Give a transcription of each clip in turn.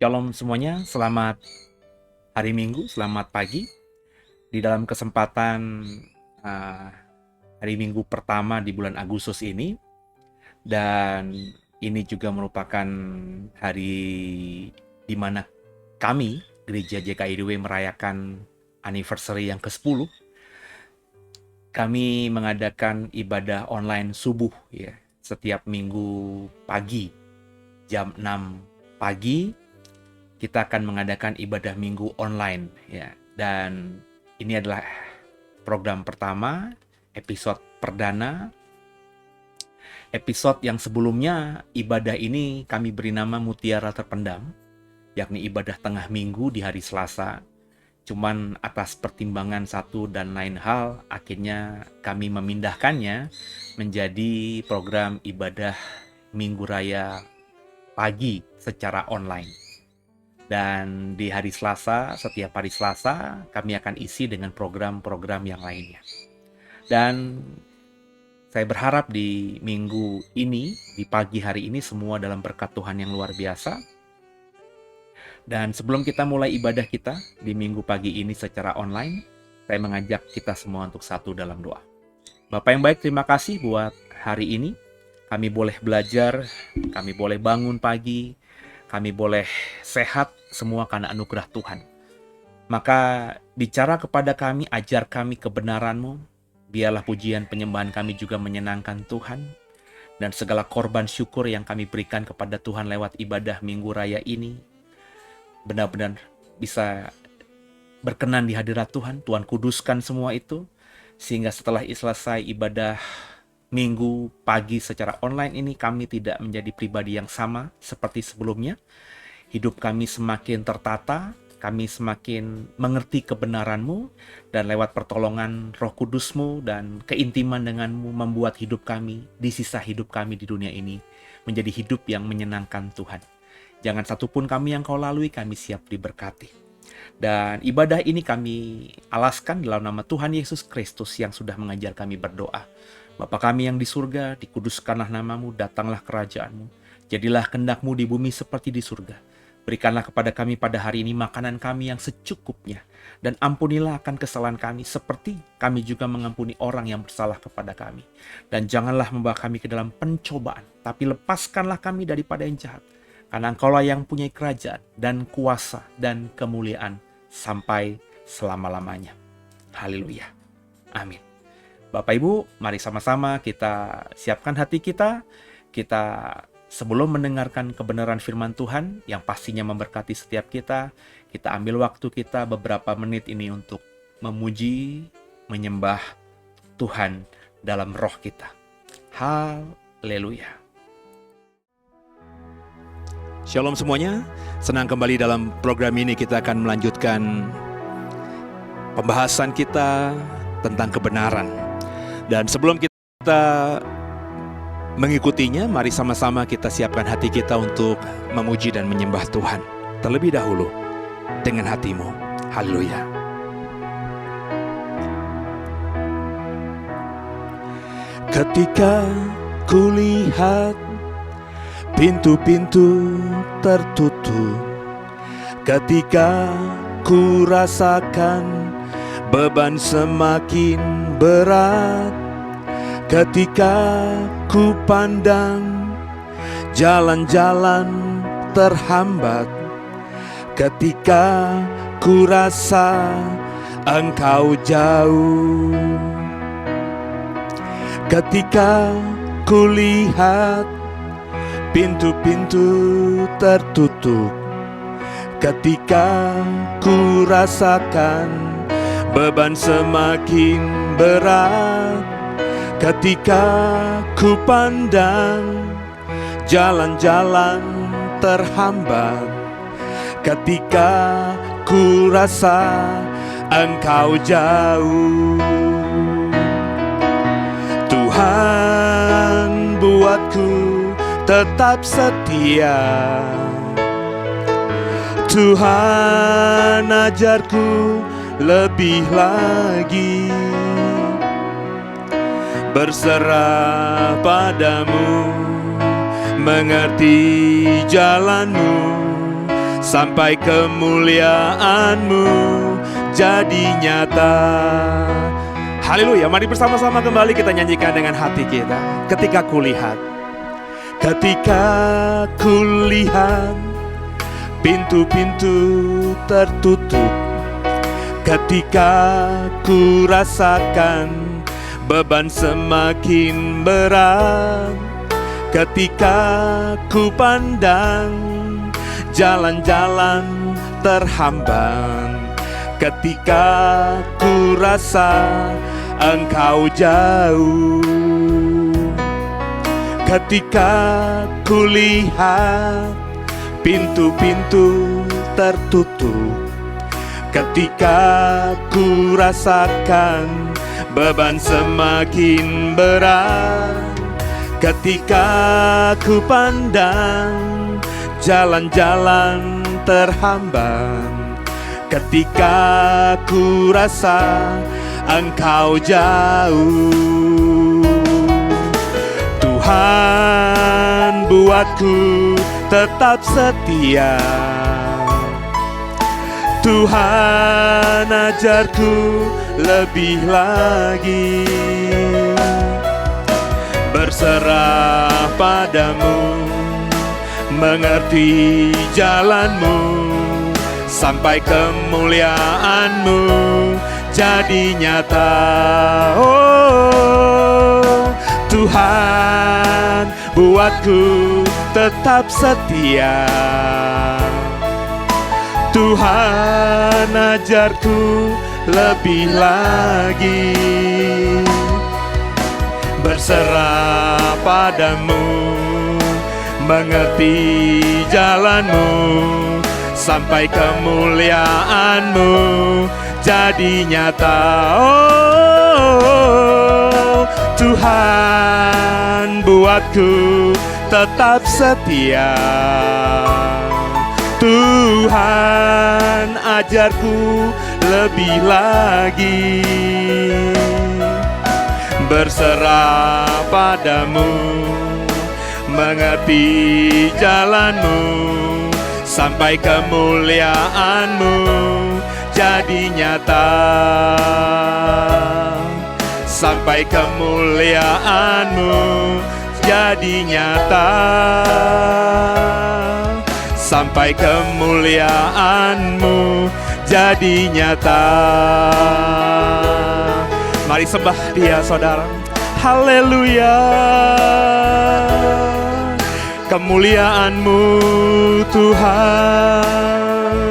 Shalom semuanya, selamat hari Minggu, selamat pagi. Di dalam kesempatan uh, hari Minggu pertama di bulan Agustus ini, dan ini juga merupakan hari di mana kami, Gereja JKIDW, merayakan anniversary yang ke-10. Kami mengadakan ibadah online subuh ya, setiap minggu pagi, jam 6 pagi, kita akan mengadakan ibadah minggu online ya. Dan ini adalah program pertama, episode perdana. Episode yang sebelumnya, ibadah ini kami beri nama Mutiara Terpendam, yakni ibadah tengah minggu di hari Selasa. Cuman atas pertimbangan satu dan lain hal, akhirnya kami memindahkannya menjadi program ibadah Minggu Raya pagi secara online. Dan di hari Selasa, setiap hari Selasa, kami akan isi dengan program-program yang lainnya. Dan saya berharap di minggu ini, di pagi hari ini, semua dalam berkat Tuhan yang luar biasa. Dan sebelum kita mulai ibadah kita di minggu pagi ini secara online, saya mengajak kita semua untuk satu dalam doa. Bapak yang baik, terima kasih buat hari ini. Kami boleh belajar, kami boleh bangun pagi, kami boleh sehat, semua karena anugerah Tuhan. Maka bicara kepada kami, ajar kami kebenaran-Mu. Biarlah pujian penyembahan kami juga menyenangkan Tuhan. Dan segala korban syukur yang kami berikan kepada Tuhan lewat ibadah Minggu Raya ini, benar-benar bisa berkenan di hadirat Tuhan. Tuhan kuduskan semua itu, sehingga setelah selesai ibadah Minggu pagi secara online ini, kami tidak menjadi pribadi yang sama seperti sebelumnya. Hidup kami semakin tertata, kami semakin mengerti kebenaran-Mu, dan lewat pertolongan Roh Kudus-Mu dan keintiman dengan-Mu membuat hidup kami, di sisa hidup kami di dunia ini, menjadi hidup yang menyenangkan Tuhan. Jangan satupun kami yang Kau lalui, kami siap diberkati. Dan ibadah ini kami alaskan dalam nama Tuhan Yesus Kristus yang sudah mengajar kami berdoa. Bapa kami yang di surga, dikuduskanlah nama-Mu, datanglah kerajaan-Mu. Jadilah kehendak-Mu di bumi seperti di surga. Berikanlah kepada kami pada hari ini makanan kami yang secukupnya. Dan ampunilah akan kesalahan kami seperti kami juga mengampuni orang yang bersalah kepada kami. Dan janganlah membawa kami ke dalam pencobaan, tapi lepaskanlah kami daripada yang jahat. Karena Engkaulah yang punya kerajaan dan kuasa dan kemuliaan sampai selama-lamanya. Haleluya. Amin. Bapak Ibu, mari sama-sama kita siapkan hati kita. Kita sebelum mendengarkan kebenaran firman Tuhan yang pastinya memberkati setiap kita, kita ambil waktu kita beberapa menit ini untuk memuji, menyembah Tuhan dalam roh kita. Haleluya. Shalom semuanya, senang kembali dalam program ini. Kita akan melanjutkan pembahasan kita tentang kebenaran. Dan sebelum kita mengikutinya, mari sama-sama kita siapkan hati kita untuk memuji dan menyembah Tuhan. Terlebih dahulu dengan hatimu. Haleluya. Ketika kulihat pintu-pintu tertutup, ketika ku rasakan beban semakin berat, ketika ku pandang jalan-jalan terhambat, ketika ku rasa Engkau jauh, ketika ku lihat pintu-pintu tertutup, ketika ku rasakan beban semakin berat, ketika ku pandang jalan-jalan terhambat, ketika ku rasa Engkau jauh, Tuhan buatku tetap setia. Tuhan ajarku lebih lagi berserah padamu, mengerti jalanmu, sampai kemuliaan-Mu jadi nyata. Haleluya, mari bersama-sama kembali kita nyanyikan dengan hati kita. Ketika kulihat pintu-pintu tertutup, ketika ku rasakan beban semakin berat, ketika ku pandang jalan-jalan terhambat, ketika ku rasa Engkau jauh, ketika ku lihat pintu-pintu tertutup, ketika ku rasakan beban semakin berat, ketika ku pandang jalan-jalan terhambat, ketika ku rasa Engkau jauh. Tuhan, buatku tetap setia. Tuhan, ajarku lebih lagi berserah padamu, mengerti jalan-Mu sampai kemuliaan-Mu jadi nyata. Oh Tuhan, buatku tetap setia. Tuhan, ajarku lebih lagi berserah padamu, mengerti jalan-Mu sampai kemuliaan-Mu jadi nyata. Oh Tuhan, buatku tetap setia. Tuhan, ajarku lebih lagi berserah padamu, mengerti jalan-Mu sampai kemuliaan-Mu jadi nyata, sampai kemuliaan-Mu jadi nyata, sampai kemuliaan-Mu jadi nyata. Mari sembah Dia, saudara. Haleluya. Kemuliaan-Mu Tuhan,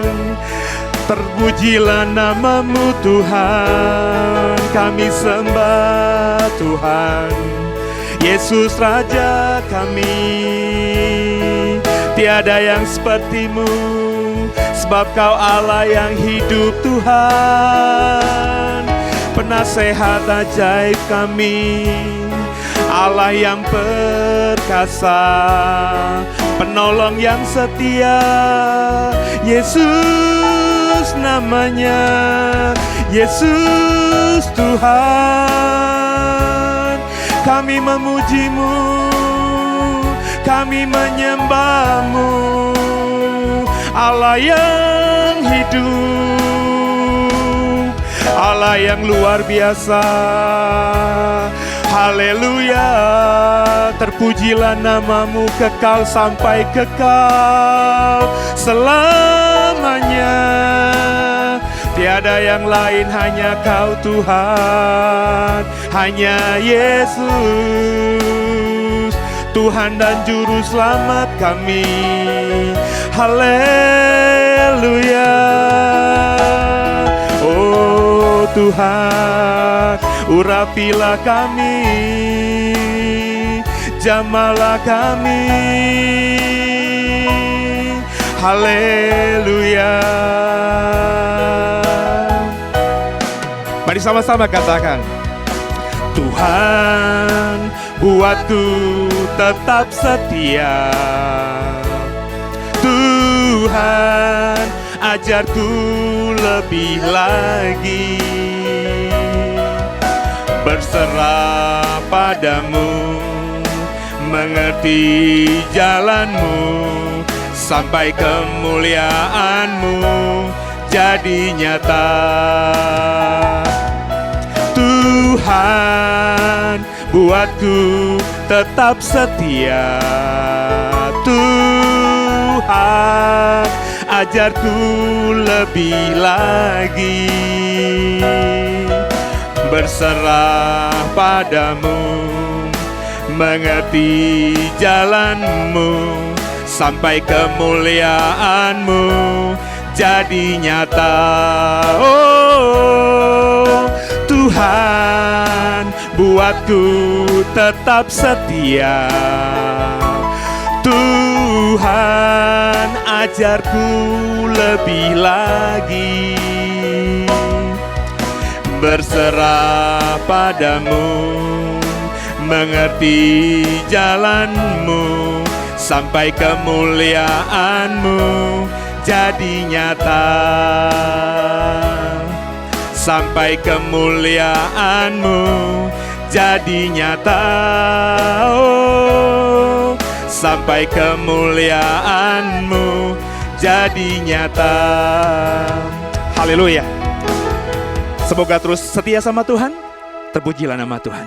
terpujilah nama-Mu Tuhan. Kami sembah Tuhan, Yesus Raja kami. Tiada yang seperti-Mu, sebab Kau Allah yang hidup Tuhan. Penasehat ajaib kami, Allah yang perkasa, penolong yang setia. Yesus namanya, Yesus Tuhan. Kami memuji-Mu, kami menyembah-Mu, Allah yang hidup, Allah yang luar biasa. Haleluya, terpujilah nama-Mu kekal sampai kekal selamanya. Tiada yang lain, hanya Kau Tuhan, hanya Yesus, Tuhan dan Juru Selamat kami. Haleluya. Oh Tuhan, urapilah kami, jamalah kami. Haleluya. Mari sama-sama katakan, Tuhan, buatku tetap setia. Tuhan, ajarku lebih lagi berserah padamu, mengerti jalan-Mu sampai kemuliaan-Mu jadi nyata. Tuhan, buatku tetap setia. Tuhan, ajarku lebih lagi berserah padamu, mengerti jalan-Mu sampai kemuliaan-Mu jadi nyata. Oh Tuhan, buatku tetap setia. Tuhan, ajarku lebih lagi berserah padamu, mengerti jalan-Mu sampai kemuliaan-Mu jadi nyata. Sampai kemuliaan-Mu jadi nyata. Oh, sampai kemuliaan-Mu jadi nyata. Haleluya. Semoga terus setia sama Tuhan. Terpujilah nama Tuhan.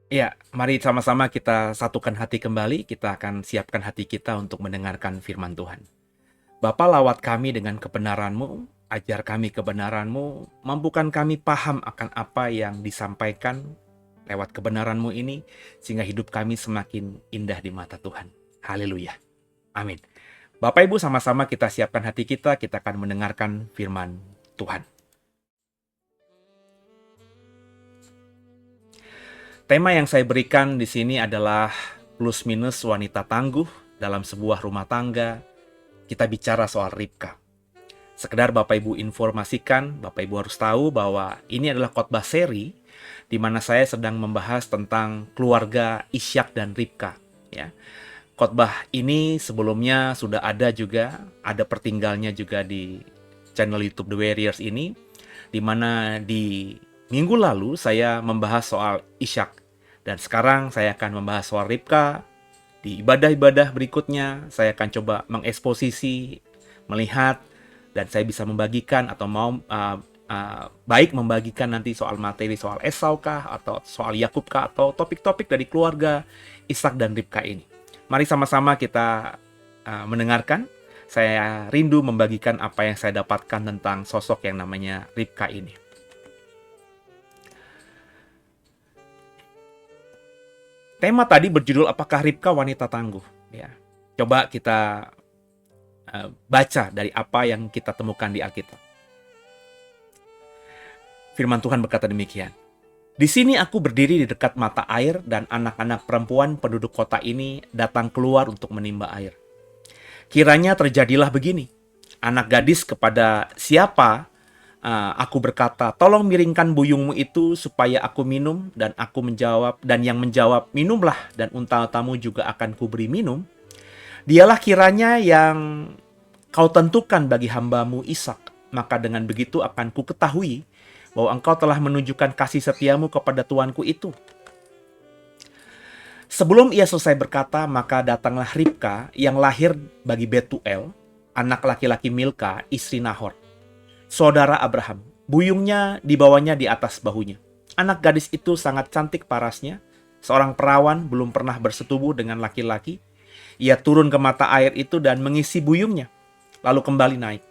Ya, mari sama-sama kita satukan hati kembali. Kita akan siapkan hati kita untuk mendengarkan firman Tuhan. Bapa, lawat kami dengan kebenaran-Mu, ajar kami kebenaran-Mu, mampukan kami paham akan apa yang disampaikan lewat kebenaran-Mu ini, sehingga hidup kami semakin indah di mata Tuhan. Haleluya. Amin. Bapak Ibu, sama-sama kita siapkan hati kita akan mendengarkan firman Tuhan. Tema yang saya berikan di sini adalah plus minus wanita tangguh dalam sebuah rumah tangga. Kita bicara soal Ribka. Sekedar Bapak Ibu informasikan, Bapak Ibu harus tahu bahwa ini adalah khotbah seri di mana saya sedang membahas tentang keluarga Ishak dan Ribka. Ya. Khotbah ini sebelumnya sudah ada juga, ada pertinggalnya juga di channel YouTube The Warriors ini, di mana di minggu lalu saya membahas soal Ishak, dan sekarang saya akan membahas soal Ribka. Di ibadah-ibadah berikutnya, saya akan coba mengeksposisi, melihat, dan saya bisa membagikan atau mau baik membagikan nanti soal materi soal Esau kah, atau soal Yakub kah, atau topik-topik dari keluarga Ishak dan Ribka ini. Mari sama-sama kita mendengarkan. Saya rindu membagikan apa yang saya dapatkan tentang sosok yang namanya Ribka ini. Tema tadi berjudul apakah Ribka wanita tangguh? Ya, coba kita baca dari apa yang kita temukan di Alkitab. Firman Tuhan berkata demikian. Di sini aku berdiri di dekat mata air dan anak-anak perempuan penduduk kota ini datang keluar untuk menimba air. Kiranya terjadilah begini. Anak gadis kepada siapa aku berkata, tolong miringkan buyungmu itu supaya aku minum, dan aku menjawab, dan yang menjawab, minumlah, dan unta-untamu juga akan kuberi minum. Dialah kiranya yang kau tentukan bagi hambamu Ishak, maka dengan begitu akan ku ketahui bahwa engkau telah menunjukkan kasih setiamu kepada tuanku itu. Sebelum ia selesai berkata, maka datanglah Ribka yang lahir bagi Betuel, anak laki-laki Milka, istri Nahor, saudara Abraham. Buyungnya dibawanya di atas bahunya. Anak gadis itu sangat cantik parasnya. Seorang perawan belum pernah bersetubuh dengan laki-laki. Ia turun ke mata air itu dan mengisi buyungnya, lalu kembali naik.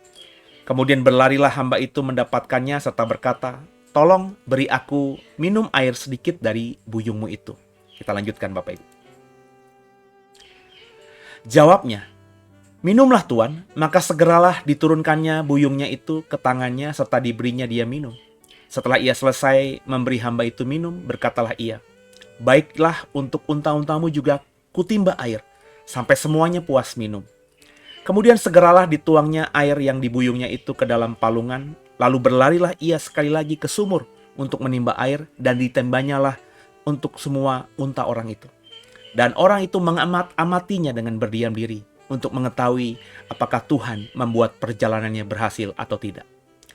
Kemudian berlarilah hamba itu mendapatkannya serta berkata, tolong beri aku minum air sedikit dari buyungmu itu. Kita lanjutkan Bapak Ibu. Jawabnya, minumlah Tuan, maka segeralah diturunkannya buyungnya itu ke tangannya serta diberinya dia minum. Setelah ia selesai memberi hamba itu minum, berkatalah ia, baiklah untuk unta-untamu juga kutimba air, sampai semuanya puas minum. Kemudian segeralah dituangnya air yang di buyungnya itu ke dalam palungan, lalu berlarilah ia sekali lagi ke sumur untuk menimba air, dan ditembanyalah untuk semua unta orang itu. Dan orang itu mengamatinya dengan berdiam diri, untuk mengetahui apakah Tuhan membuat perjalanannya berhasil atau tidak.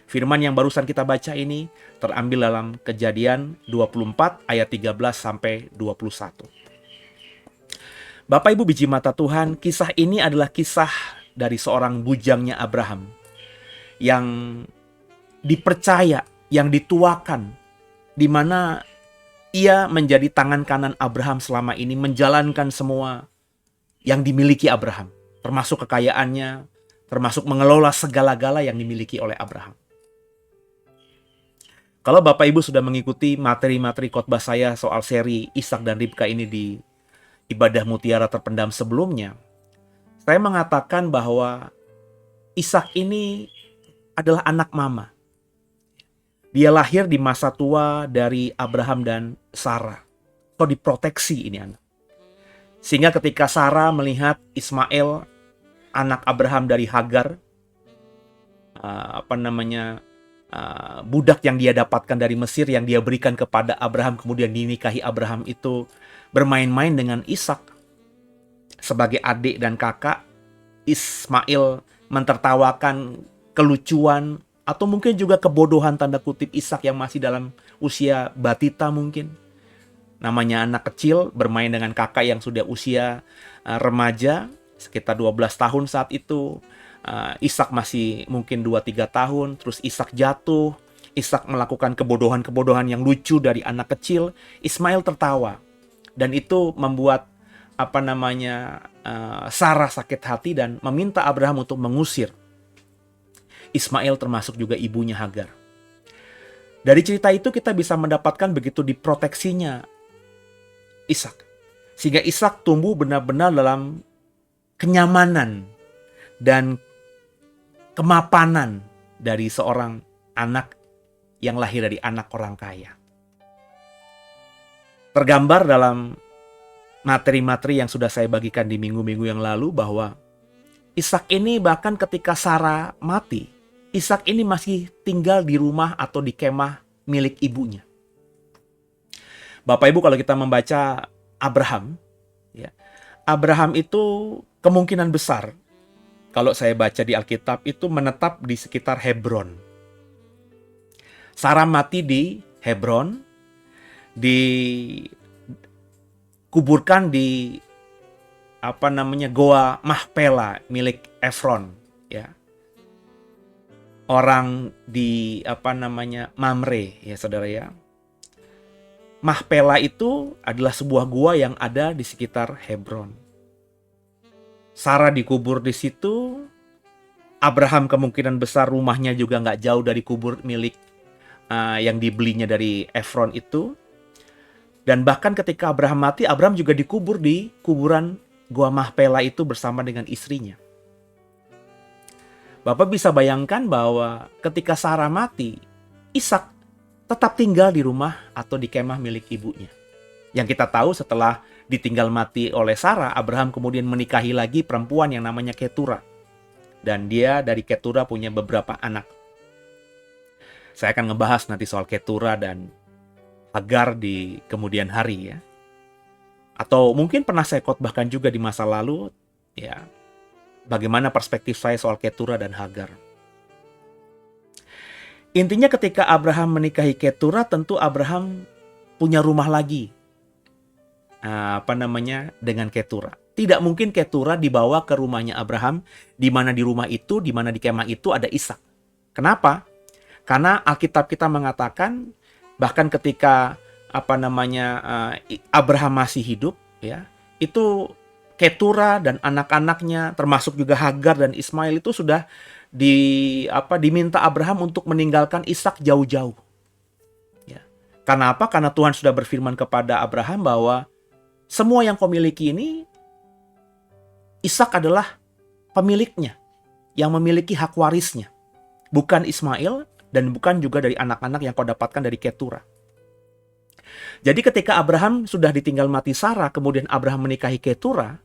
Firman yang barusan kita baca ini terambil dalam Kejadian 24 ayat 13 sampai 21. Bapak Ibu biji mata Tuhan, kisah ini adalah kisah dari seorang bujangnya Abraham yang dipercaya, yang dituakan, di mana ia menjadi tangan kanan Abraham selama ini, menjalankan semua yang dimiliki Abraham, termasuk kekayaannya, termasuk mengelola segala-gala yang dimiliki oleh Abraham. Kalau Bapak Ibu sudah mengikuti materi-materi khotbah saya soal seri Ishak dan Ribka ini di ibadah mutiara terpendam sebelumnya, saya mengatakan bahwa Ishak ini adalah anak mama. Dia lahir di masa tua dari Abraham dan Sarah. So diproteksi ini anak. Sehingga ketika Sarah melihat Ismail, anak Abraham dari Hagar, budak yang dia dapatkan dari Mesir yang dia berikan kepada Abraham, kemudian dinikahi Abraham itu bermain-main dengan Ishak sebagai adik dan kakak. Ismail mentertawakan kelucuan atau mungkin juga kebodohan tanda kutip Ishak yang masih dalam usia batita mungkin. Namanya anak kecil bermain dengan kakak yang sudah usia remaja sekitar 12 tahun saat itu. Ishak masih mungkin 2-3 tahun, terus Ishak jatuh, Ishak melakukan kebodohan-kebodohan yang lucu dari anak kecil, Ismail tertawa. Dan itu membuat Sarah sakit hati dan meminta Abraham untuk mengusir Ismail termasuk juga ibunya Hagar. Dari cerita itu kita bisa mendapatkan begitu diproteksinya Ishak. Sehingga Ishak tumbuh benar-benar dalam kenyamanan dan kemapanan dari seorang anak yang lahir dari anak orang kaya. Tergambar dalam materi-materi yang sudah saya bagikan di minggu-minggu yang lalu bahwa Ishak ini bahkan ketika Sarah mati, Ishak ini masih tinggal di rumah atau di kemah milik ibunya. Bapak Ibu, kalau kita membaca Abraham, ya, Abraham itu kemungkinan besar, kalau saya baca di Alkitab, itu menetap di sekitar Hebron. Sarah mati di Hebron, dikuburkan di Goa Mahpela milik Efron, ya. Orang di Mamre, ya saudara ya. Mahpela itu adalah sebuah gua yang ada di sekitar Hebron. Sarah dikubur di situ. Abraham kemungkinan besar rumahnya juga nggak jauh dari kubur milik yang dibelinya dari Efron itu. Dan bahkan ketika Abraham mati, Abraham juga dikubur di kuburan Gua Mahpela itu bersama dengan istrinya. Bapak bisa bayangkan bahwa ketika Sarah mati, Ishak tetap tinggal di rumah atau di kemah milik ibunya. Yang kita tahu setelah ditinggal mati oleh Sarah, Abraham kemudian menikahi lagi perempuan yang namanya Ketura. Dan dia dari Ketura punya beberapa anak. Saya akan ngebahas nanti soal Ketura dan Hagar di kemudian hari ya. Atau mungkin pernah saya khotbahkan juga di masa lalu, ya, bagaimana perspektif saya soal Ketura dan Hagar. Intinya ketika Abraham menikahi Ketura, tentu Abraham punya rumah lagi. Dengan Ketura. Tidak mungkin Ketura dibawa ke rumahnya Abraham, di mana di rumah itu, di mana di kemah itu ada Ishak. Kenapa? Karena Alkitab kita mengatakan bahkan ketika Abraham masih hidup, ya, itu Ketura dan anak-anaknya, termasuk juga Hagar dan Ismail itu sudah diminta Abraham untuk meninggalkan Ishak jauh-jauh. Ya. Karena apa? Karena Tuhan sudah berfirman kepada Abraham bahwa semua yang kau miliki ini, Ishak adalah pemiliknya, yang memiliki hak warisnya. Bukan Ismail dan bukan juga dari anak-anak yang kau dapatkan dari Ketura. Jadi ketika Abraham sudah ditinggal mati Sarah, kemudian Abraham menikahi Ketura,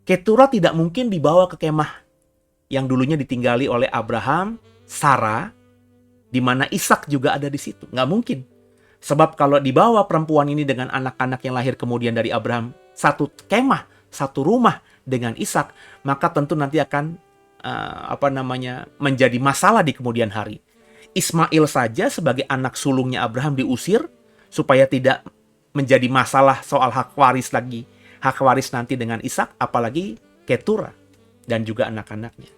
Ketura tidak mungkin dibawa ke kemah yang dulunya ditinggali oleh Abraham, Sarah, di mana Ishak juga ada di situ. Nggak mungkin. Sebab kalau dibawa perempuan ini dengan anak-anak yang lahir kemudian dari Abraham, satu kemah, satu rumah dengan Ishak, maka tentu nanti akan menjadi masalah di kemudian hari. Ismail saja sebagai anak sulungnya Abraham diusir supaya tidak menjadi masalah soal hak waris lagi hak waris nanti dengan Ishak, apalagi Ketura dan juga anak-anaknya.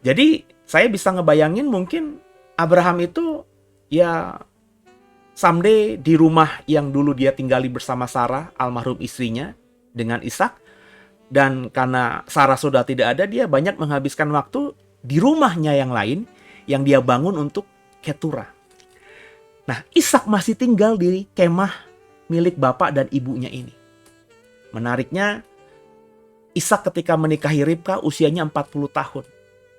Jadi saya bisa ngebayangin mungkin Abraham itu ya someday di rumah yang dulu dia tinggali bersama Sarah, almarhum istrinya, dengan Ishak. Dan karena Sarah sudah tidak ada, dia banyak menghabiskan waktu di rumahnya yang lain yang dia bangun untuk Ketura. Nah, Ishak masih tinggal di kemah milik bapak dan ibunya ini. Menariknya, Ishak ketika menikahi Ribka usianya 40 tahun.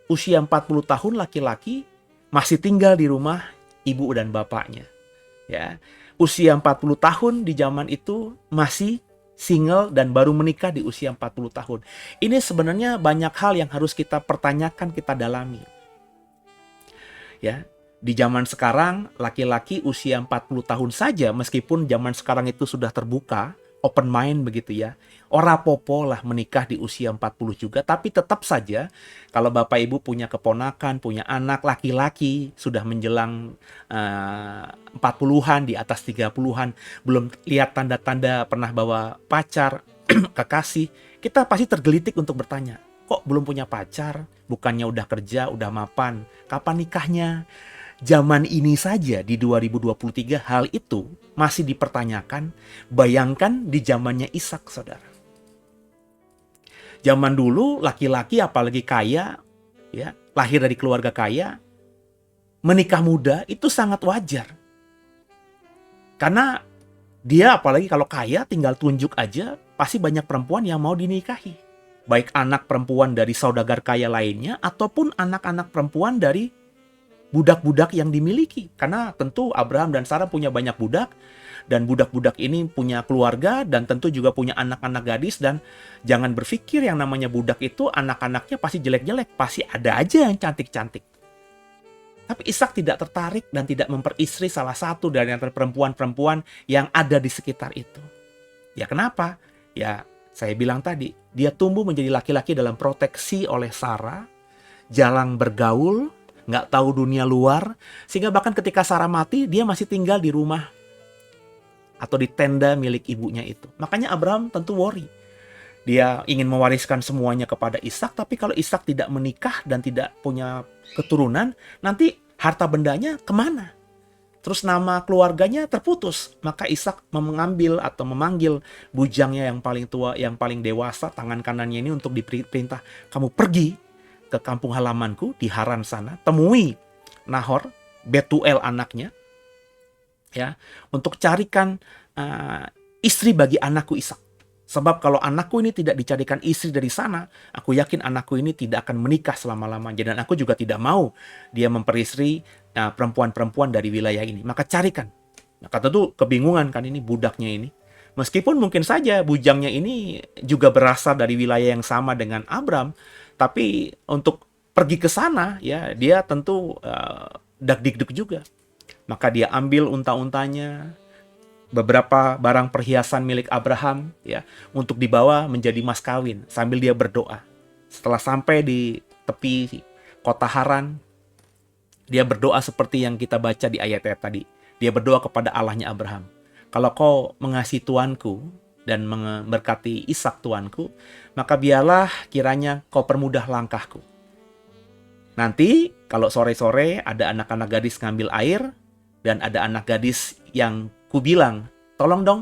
Usia 40 tahun laki-laki masih tinggal di rumah ibu dan bapaknya. Ya, usia 40 tahun di zaman itu masih single dan baru menikah di usia 40 tahun. Ini sebenarnya banyak hal yang harus kita pertanyakan, kita dalami. Ya, di zaman sekarang laki-laki usia 40 tahun saja, meskipun zaman sekarang itu sudah terbuka, open mind begitu ya. Ora popo lah menikah di usia 40 juga, tapi tetap saja kalau Bapak Ibu punya keponakan, punya anak laki-laki sudah menjelang 40-an, di atas 30-an, belum lihat tanda-tanda pernah bawa pacar, kekasih, kita pasti tergelitik untuk bertanya, kok belum punya pacar? Bukannya udah kerja, udah mapan, kapan nikahnya? Zaman ini saja di 2023 hal itu masih dipertanyakan. Bayangkan di zamannya Ishak, saudara. Zaman dulu laki-laki apalagi kaya, ya, lahir dari keluarga kaya, menikah muda itu sangat wajar. Karena dia apalagi kalau kaya tinggal tunjuk aja, pasti banyak perempuan yang mau dinikahi. Baik anak perempuan dari saudagar kaya lainnya ataupun anak-anak perempuan dari budak-budak yang dimiliki. Karena tentu Abraham dan Sarah punya banyak budak, dan budak-budak ini punya keluarga dan tentu juga punya anak-anak gadis. Dan jangan berpikir yang namanya budak itu anak-anaknya pasti jelek-jelek, pasti ada aja yang cantik-cantik. Tapi Ishak tidak tertarik dan tidak memperistri salah satu dari antara perempuan-perempuan yang ada di sekitar itu. Ya kenapa? Ya saya bilang tadi, dia tumbuh menjadi laki-laki dalam proteksi oleh Sarah, jarang bergaul, nggak tahu dunia luar, sehingga bahkan ketika Sarah mati, dia masih tinggal di rumah atau di tenda milik ibunya itu. Makanya Abraham tentu worry. Dia ingin mewariskan semuanya kepada Ishak, tapi kalau Ishak tidak menikah dan tidak punya keturunan, nanti harta bendanya kemana? Terus nama keluarganya terputus. Maka Ishak mengambil atau memanggil bujangnya yang paling tua, yang paling dewasa, tangan kanannya ini untuk diperintah, kamu pergi ke kampung halamanku di Haran sana, temui Nahor, Betuel anaknya, ya, untuk carikan istri bagi anakku Ishak. Sebab kalau anakku ini tidak dicarikan istri dari sana, aku yakin anakku ini tidak akan menikah selama-lamanya. Dan aku juga tidak mau dia memperistri perempuan-perempuan dari wilayah ini. Maka carikan. Maka tentu kebingungan kan ini budaknya ini. Meskipun mungkin saja bujangnya ini juga berasal dari wilayah yang sama dengan Abram, tapi untuk pergi ke sana, ya dia tentu dak-dikduk juga. Maka dia ambil unta-untanya, beberapa barang perhiasan milik Abraham, ya, untuk dibawa menjadi mas kawin sambil dia berdoa. Setelah sampai di tepi kota Haran, dia berdoa seperti yang kita baca di ayat-ayat tadi. Dia berdoa kepada Allahnya Abraham. Kalau kau mengasihi tuanku dan memberkati Ishak tuanku, maka biarlah kiranya kau permudah langkahku. Nanti kalau sore-sore ada anak-anak gadis ngambil air, dan ada anak gadis yang kubilang, tolong dong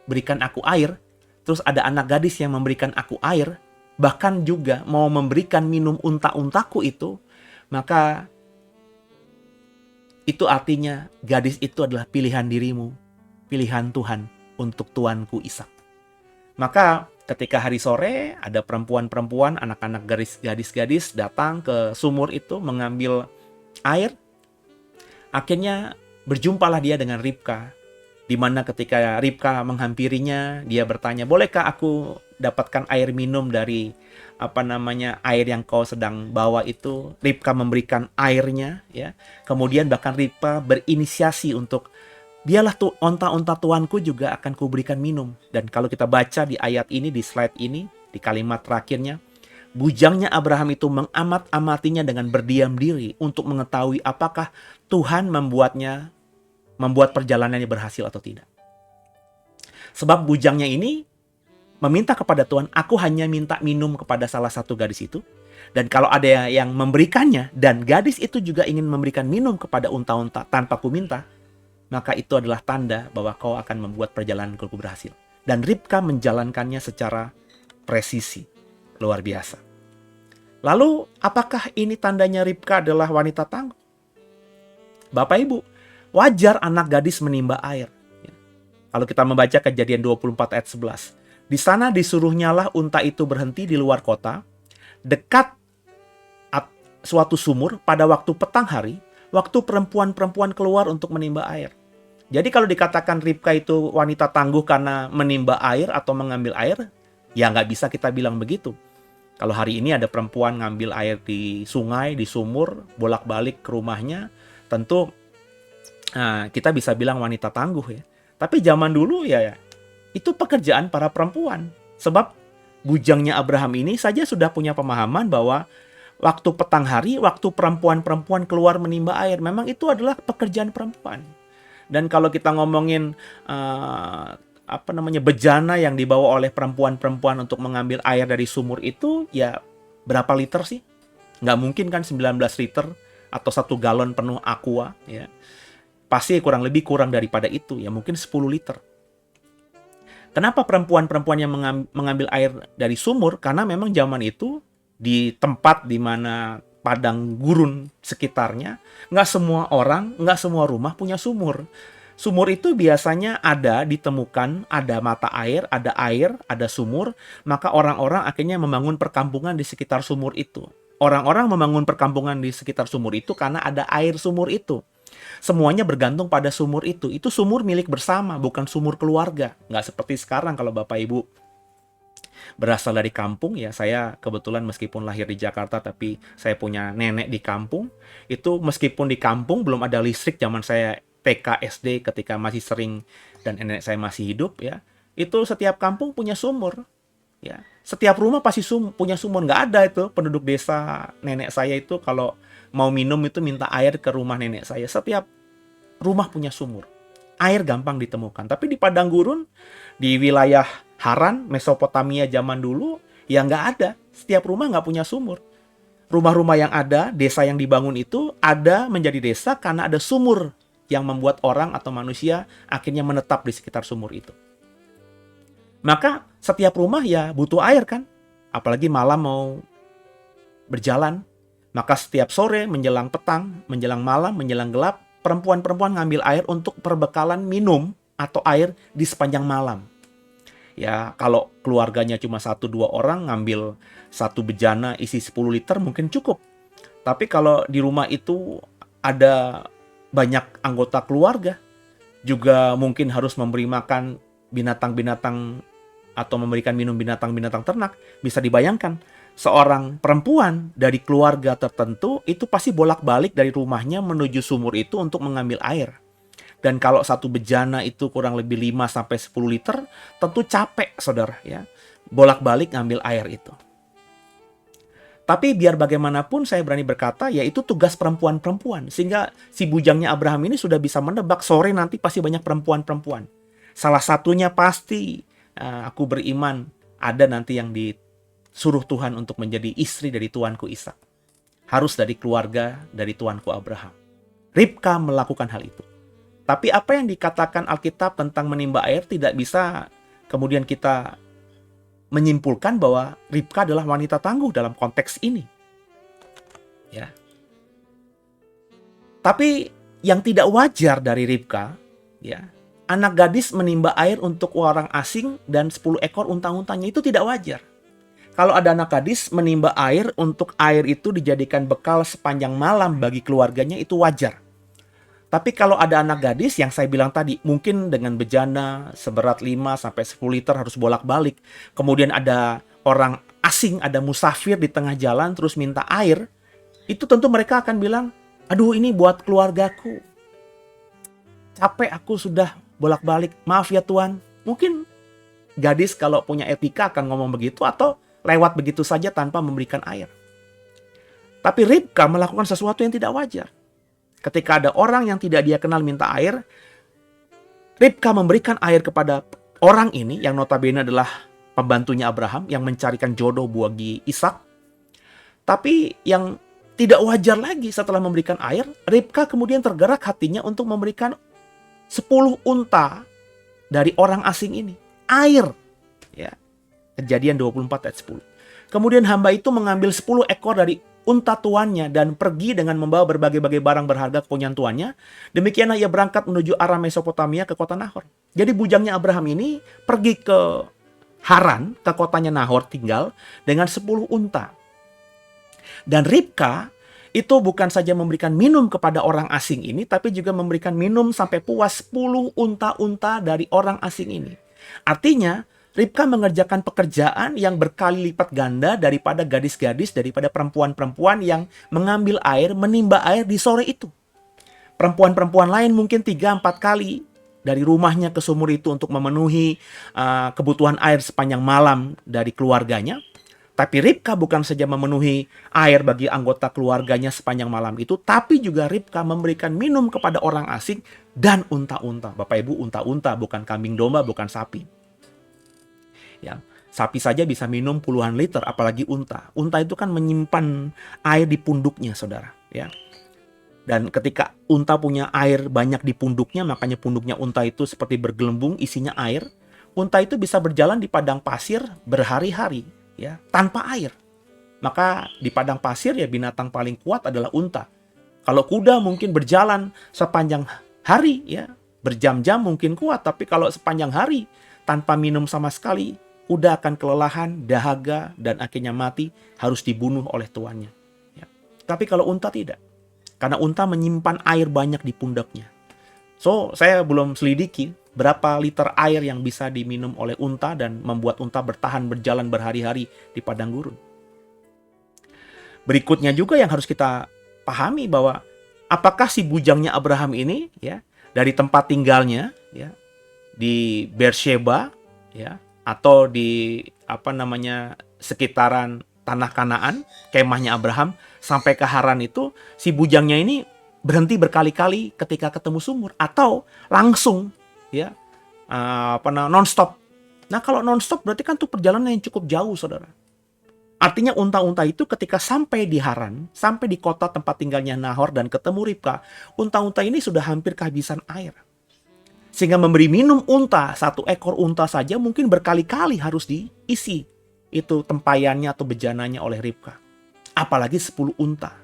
berikan aku air. Terus ada anak gadis yang memberikan aku air, bahkan juga mau memberikan minum unta-untaku itu, maka itu artinya gadis itu adalah pilihan dirimu, pilihan Tuhan untuk tuanku Ishak. Maka ketika hari sore ada perempuan-perempuan, anak-anak gadis-gadis datang ke sumur itu mengambil air. Akhirnya berjumpalah dia dengan Ribka, di mana ketika Ribka menghampirinya, dia bertanya, bolehkah aku dapatkan air minum dari air yang kau sedang bawa itu? Ribka memberikan airnya, ya. Kemudian bahkan Ribka berinisiasi untuk, biarlah onta-onta tuanku juga akan kuberikan minum. Dan kalau kita baca di ayat ini, di slide ini, di kalimat terakhirnya, bujangnya Abraham itu mengamat-amatinya dengan berdiam diri untuk mengetahui apakah Tuhan membuat perjalanannya berhasil atau tidak. Sebab bujangnya ini meminta kepada Tuhan, aku hanya minta minum kepada salah satu gadis itu. Dan kalau ada yang memberikannya, dan gadis itu juga ingin memberikan minum kepada unta-unta tanpa kuminta, maka itu adalah tanda bahwa kau akan membuat perjalananku berhasil. Dan Ribka menjalankannya secara presisi. Luar biasa. Lalu, apakah ini tandanya Ribka adalah wanita tangguh? Bapak Ibu, wajar anak gadis menimba air. Kalau kita membaca Kejadian 24 ayat 11. Di sana disuruhnyalah unta itu berhenti di luar kota, dekat suatu sumur pada waktu petang hari, waktu perempuan-perempuan keluar untuk menimba air. Jadi kalau dikatakan Ribka itu wanita tangguh karena menimba air atau mengambil air, ya nggak bisa kita bilang begitu. Kalau hari ini ada perempuan ngambil air di sungai, di sumur, bolak-balik ke rumahnya, tentu kita bisa bilang wanita tangguh ya. Tapi zaman dulu ya itu pekerjaan para perempuan. Sebab bujangnya Abraham ini saja sudah punya pemahaman bahwa waktu petang hari, waktu perempuan-perempuan keluar menimba air, memang itu adalah pekerjaan perempuan. Dan kalau kita ngomongin bejana yang dibawa oleh perempuan-perempuan untuk mengambil air dari sumur itu, ya berapa liter sih? Nggak mungkin kan 19 liter atau 1 galon penuh aqua, ya. Pasti kurang daripada itu, ya mungkin 10 liter. Kenapa perempuan-perempuan yang mengambil air dari sumur? Karena memang zaman itu di tempat di mana padang gurun sekitarnya, nggak semua orang, nggak semua rumah punya sumur. Sumur itu biasanya ditemukan, ada mata air, ada sumur, maka orang-orang akhirnya membangun perkampungan di sekitar sumur itu. Orang-orang membangun perkampungan di sekitar sumur itu karena ada air sumur itu. Semuanya bergantung pada sumur itu. Itu sumur milik bersama, bukan sumur keluarga. Nggak seperti sekarang kalau Bapak Ibu berasal dari kampung, ya saya kebetulan meskipun lahir di Jakarta, tapi saya punya nenek di kampung. Itu meskipun di kampung belum ada listrik zaman saya TK, SD ketika masih sering dan nenek saya masih hidup ya. Itu setiap kampung punya sumur. Ya, setiap rumah pasti punya sumur. Nggak ada itu penduduk desa nenek saya itu kalau mau minum itu minta air ke rumah nenek saya. Setiap rumah punya sumur. Air gampang ditemukan. Tapi di padang gurun, di wilayah Haran, Mesopotamia zaman dulu, ya nggak ada. Setiap rumah nggak punya sumur. Rumah-rumah yang ada, desa yang dibangun itu ada menjadi desa karena ada sumur yang membuat orang atau manusia akhirnya menetap di sekitar sumur itu. Maka setiap rumah ya butuh air kan. Apalagi malam mau berjalan. Maka setiap sore, menjelang petang, menjelang malam, menjelang gelap, perempuan-perempuan ngambil air untuk perbekalan minum atau air di sepanjang malam. Ya, kalau keluarganya cuma 1-2 orang, ngambil 1 bejana isi 10 liter mungkin cukup. Tapi kalau di rumah itu ada banyak anggota keluarga, juga mungkin harus memberi makan binatang-binatang atau memberikan minum binatang-binatang ternak, bisa dibayangkan seorang perempuan dari keluarga tertentu itu pasti bolak-balik dari rumahnya menuju sumur itu untuk mengambil air. Dan kalau 1 bejana itu kurang lebih 5-10 liter, tentu capek saudara ya, bolak-balik ngambil air itu. Tapi biar bagaimanapun saya berani berkata, ya itu tugas perempuan-perempuan. Sehingga si bujangnya Abraham ini sudah bisa menebak sore nanti pasti banyak perempuan-perempuan. Salah satunya pasti aku beriman ada nanti yang disuruh Tuhan untuk menjadi istri dari tuanku Ishak. Harus dari keluarga dari tuanku Abraham. Ribka melakukan hal itu. Tapi apa yang dikatakan Alkitab tentang menimba air tidak bisa kemudian kita menyimpulkan bahwa Ribka adalah wanita tangguh dalam konteks ini. Ya. Tapi yang tidak wajar dari Ribka, ya, anak gadis menimba air untuk orang asing dan 10 ekor unta-untanya itu tidak wajar. Kalau ada anak gadis menimba air untuk air itu dijadikan bekal sepanjang malam bagi keluarganya itu wajar. Tapi kalau ada anak gadis yang saya bilang tadi, mungkin dengan bejana seberat 5-10 liter harus bolak-balik. Kemudian ada orang asing, ada musafir di tengah jalan terus minta air. Itu tentu mereka akan bilang, aduh ini buat keluargaku. Capek aku sudah bolak-balik, maaf ya Tuan. Mungkin gadis kalau punya etika akan ngomong begitu atau lewat begitu saja tanpa memberikan air. Tapi Ribka melakukan sesuatu yang tidak wajar. Ketika ada orang yang tidak dia kenal minta air, Ribka memberikan air kepada orang ini yang notabene adalah pembantunya Abraham yang mencarikan jodoh bagi Ishak. Tapi yang tidak wajar lagi setelah memberikan air, Ribka kemudian tergerak hatinya untuk memberikan 10 unta dari orang asing ini. Air. Ya. Kejadian 24 ayat 10. Kemudian hamba itu mengambil 10 ekor dari unta tuannya dan pergi dengan membawa berbagai-bagai barang berharga kepunyaan tuannya. Demikianlah ia berangkat menuju arah Mesopotamia ke kota Nahor. Jadi bujangnya Abraham ini pergi ke Haran, ke kotanya Nahor tinggal dengan 10 unta. Dan Ribka itu bukan saja memberikan minum kepada orang asing ini, tapi juga memberikan minum sampai puas 10 unta-unta dari orang asing ini. Artinya, Ribka mengerjakan pekerjaan yang berkali lipat ganda daripada gadis-gadis, daripada perempuan-perempuan yang mengambil air, menimba air di sore itu. Perempuan-perempuan lain mungkin 3-4 kali dari rumahnya ke sumur itu untuk memenuhi kebutuhan air sepanjang malam dari keluarganya. Tapi Ribka bukan saja memenuhi air bagi anggota keluarganya sepanjang malam itu, tapi juga Ribka memberikan minum kepada orang asing dan unta-unta. Bapak Ibu, unta-unta, bukan kambing domba, bukan sapi. Ya, sapi saja bisa minum puluhan liter, apalagi unta. Unta itu kan menyimpan air di punduknya, saudara. Ya. Dan ketika unta punya air banyak di punduknya, makanya punduknya unta itu seperti bergelembung, isinya air. Unta itu bisa berjalan di padang pasir berhari-hari, ya, tanpa air. Maka di padang pasir ya binatang paling kuat adalah unta. Kalau kuda mungkin berjalan sepanjang hari, ya, berjam-jam mungkin kuat, tapi kalau sepanjang hari tanpa minum sama sekali, kuda akan kelelahan, dahaga, dan akhirnya mati, harus dibunuh oleh tuannya. Ya. Tapi kalau unta tidak, karena unta menyimpan air banyak di pundaknya. So, saya belum selidiki berapa liter air yang bisa diminum oleh unta dan membuat unta bertahan berjalan berhari-hari di padang gurun. Berikutnya juga yang harus kita pahami bahwa apakah si bujangnya Abraham ini, ya, dari tempat tinggalnya, ya, di Beersheba, ya, atau di sekitaran tanah Kanaan, kemahnya Abraham, sampai ke Haran itu, si bujangnya ini berhenti berkali-kali ketika ketemu sumur, atau langsung, ya, non-stop. Nah, kalau non-stop berarti kan itu perjalanan yang cukup jauh, saudara. Artinya unta-unta itu ketika sampai di Haran, sampai di kota tempat tinggalnya Nahor dan ketemu Ribka, unta-unta ini sudah hampir kehabisan air. Sehingga memberi minum unta, 1 ekor unta saja mungkin berkali-kali harus diisi itu tempayannya atau bejananya oleh Ribka. Apalagi 10 unta.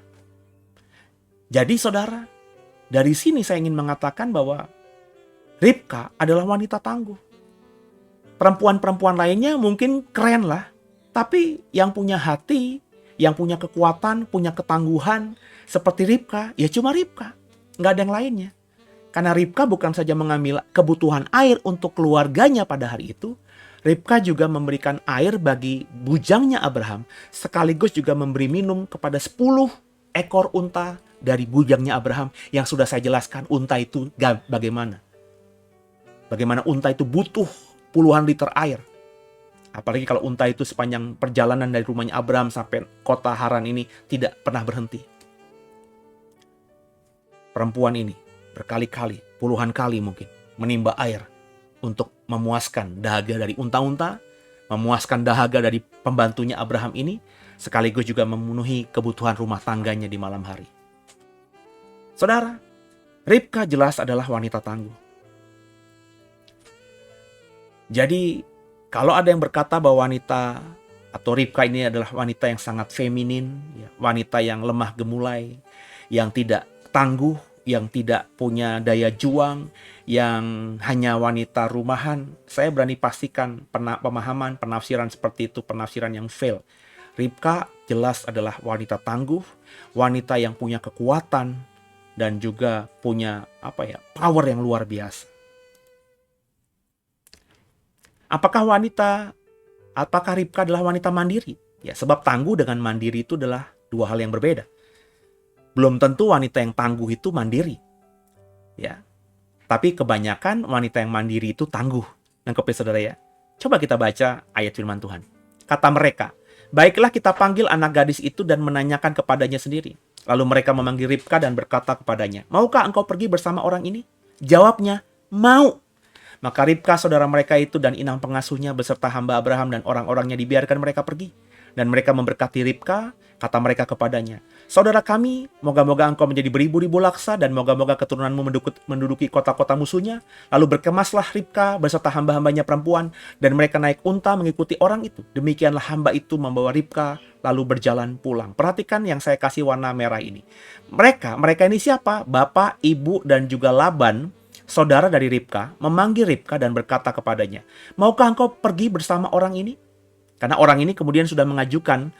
Jadi saudara, dari sini saya ingin mengatakan bahwa Ribka adalah wanita tangguh. Perempuan-perempuan lainnya mungkin keren lah, tapi yang punya hati, yang punya kekuatan, punya ketangguhan seperti Ribka, ya cuma Ribka. Nggak ada yang lainnya. Karena Ribka bukan saja mengambil kebutuhan air untuk keluarganya pada hari itu, Ribka juga memberikan air bagi bujangnya Abraham, sekaligus juga memberi minum kepada 10 ekor unta dari bujangnya Abraham yang sudah saya jelaskan unta itu bagaimana. Bagaimana unta itu butuh puluhan liter air. Apalagi kalau unta itu sepanjang perjalanan dari rumahnya Abraham sampai kota Haran ini tidak pernah berhenti. Perempuan ini berkali-kali, puluhan kali mungkin, menimba air untuk memuaskan dahaga dari unta-unta, memuaskan dahaga dari pembantunya Abraham ini, sekaligus juga memenuhi kebutuhan rumah tangganya di malam hari. Saudara, Ribka jelas adalah wanita tangguh. Jadi, kalau ada yang berkata bahwa wanita atau Ribka ini adalah wanita yang sangat feminin, ya, wanita yang lemah gemulai, yang tidak tangguh, yang tidak punya daya juang, yang hanya wanita rumahan, saya berani pastikan pemahaman, penafsiran seperti itu, penafsiran yang fail. Ribka jelas adalah wanita tangguh, wanita yang punya kekuatan, dan juga punya power yang luar biasa. Apakah Ribka adalah wanita mandiri? Ya, sebab tangguh dengan mandiri itu adalah 2 hal yang berbeda. Belum tentu wanita yang tangguh itu mandiri. Ya. Tapi kebanyakan wanita yang mandiri itu tangguh. Nangkep ya saudara ya? Coba kita baca ayat firman Tuhan. Kata mereka, baiklah kita panggil anak gadis itu dan menanyakan kepadanya sendiri. Lalu mereka memanggil Ribka dan berkata kepadanya, maukah engkau pergi bersama orang ini? Jawabnya, mau. Maka Ribka saudara mereka itu dan inang pengasuhnya beserta hamba Abraham dan orang-orangnya dibiarkan mereka pergi. Dan mereka memberkati Ribka, kata mereka kepadanya, "Saudara kami, moga-moga engkau menjadi beribu-ribu laksa dan moga-moga keturunanmu menduduki kota-kota musuhnya." Lalu berkemaslah Ribka beserta hamba-hambanya perempuan dan mereka naik unta mengikuti orang itu. Demikianlah hamba itu membawa Ribka lalu berjalan pulang. Perhatikan yang saya kasih warna merah ini. Mereka ini siapa? Bapak, ibu, dan juga Laban, saudara dari Ribka, memanggil Ribka dan berkata kepadanya, "Maukah engkau pergi bersama orang ini?" Karena orang ini kemudian sudah mengajukan